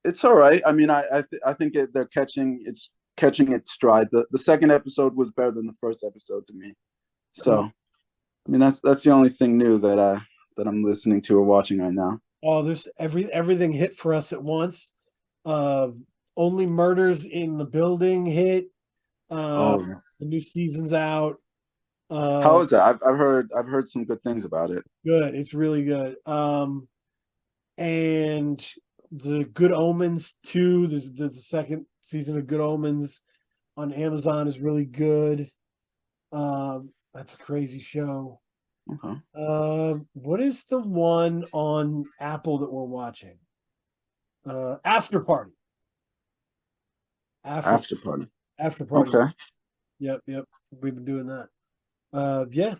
it's all right. I mean I think they're catching its stride. The second episode was better than the first episode to me. So, cool. I mean that's the only thing new that I'm listening to or watching right now. Oh, there's everything hit for us at once. Uh, Only Murders in the Building hit. Oh, yeah. The new season's out. How Uh, is that? I've heard some good things about it. Good. It's really good. And the Good Omens 2, the second season of Good Omens on Amazon is really good. That's a crazy show. Okay. What is the one on Apple that we're watching? After Party. After After Party. After Party. Okay. Yep. We've been doing that. Yeah,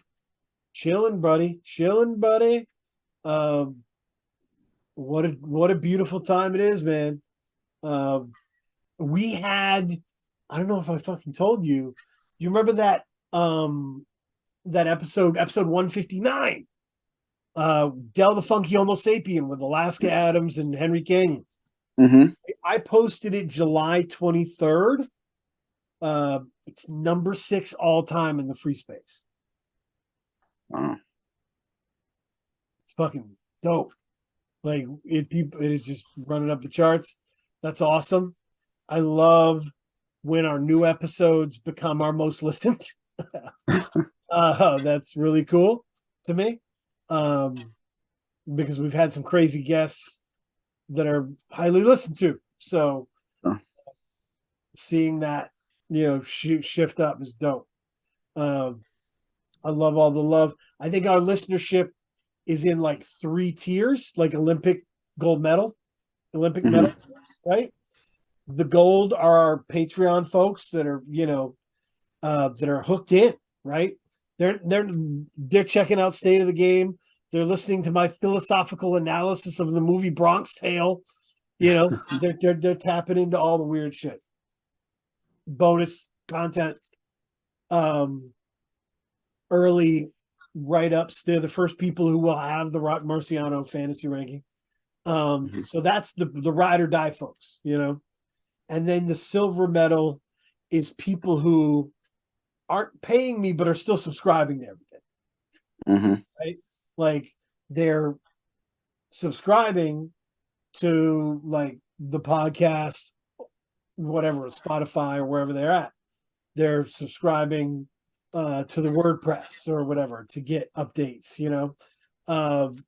chilling, buddy. Chilling, buddy. Um, what a beautiful time it is, man. Um, we had I don't know if I fucking told you. You remember that episode 159? Del the Funky Homo Sapien with Alaska Adams and Henry Canyons. Mm-hmm. I posted it July 23rd. It's number 6 all time in the free space. Wow. It's fucking dope. Like it is just running up the charts. That's awesome. I love when our new episodes become our most listened. That's really cool to me. Because we've had some crazy guests that are highly listened to. So Oh, seeing that, shift up is dope. Um, I love all the love. I think our listenership is in like 3 tiers, like Olympic gold medal, Olympic medal, mm-hmm. right? The gold are our Patreon folks that are, that are hooked in, right? They're checking out State of the Game. They're listening to my philosophical analysis of the movie Bronx Tale. They're tapping into all the weird shit. Bonus content, um, early write-ups. They're the first people who will have the Rock Marciano fantasy ranking. Mm-hmm. So that's the ride or die folks, And then the silver medal is people who aren't paying me but are still subscribing to everything. right? Like they're subscribing to like the podcast, whatever, Spotify or wherever they're at. They're subscribing to the WordPress or whatever to get updates, you know.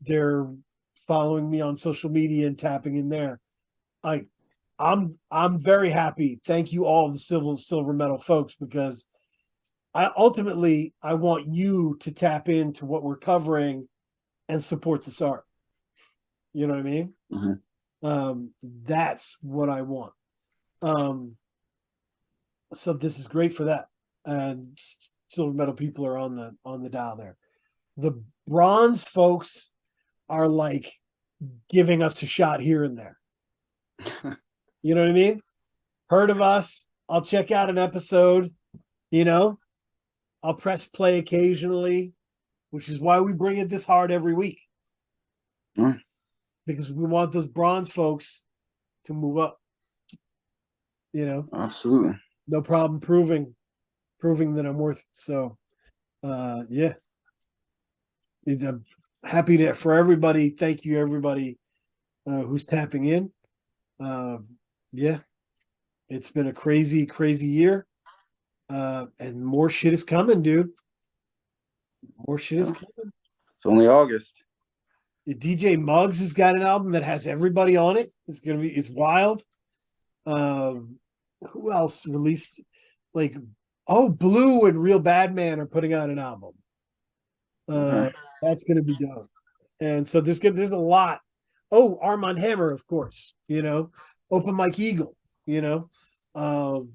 They're following me on social media and tapping in there. Like I'm very happy. Thank you all the silver medal folks, because I want you to tap into what we're covering and support this art. You know what I mean? That's what I want. So this is great for that. And silver medal people are on the dial there. The bronze folks are like giving us a shot here and there. You know what I mean? Heard of us. I'll check out an episode, you know. I'll press play occasionally, which is why we bring it this hard every week. Because we want those bronze folks to move up. You know? Absolutely. No problem proving that I'm worth it. So yeah. I'm happy to for everybody. Thank you everybody who's tapping in. Yeah. It's been a crazy, crazy year. And more shit is coming, dude. More shit is coming. It's only August. DJ Muggs has got an album that has everybody on it. It's wild. Who else released? Like, Blue and Real Bad Man are putting out an album. That's gonna be dope. And so there's a lot. Armand Hammer, of course. You know, Open Mike Eagle. You know,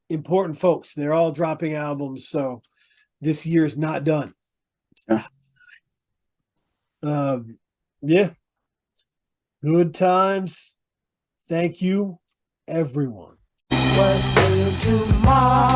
important folks. They're all dropping albums. So this year's not done. Yeah. Good times. Thank you, everyone. Welcome to my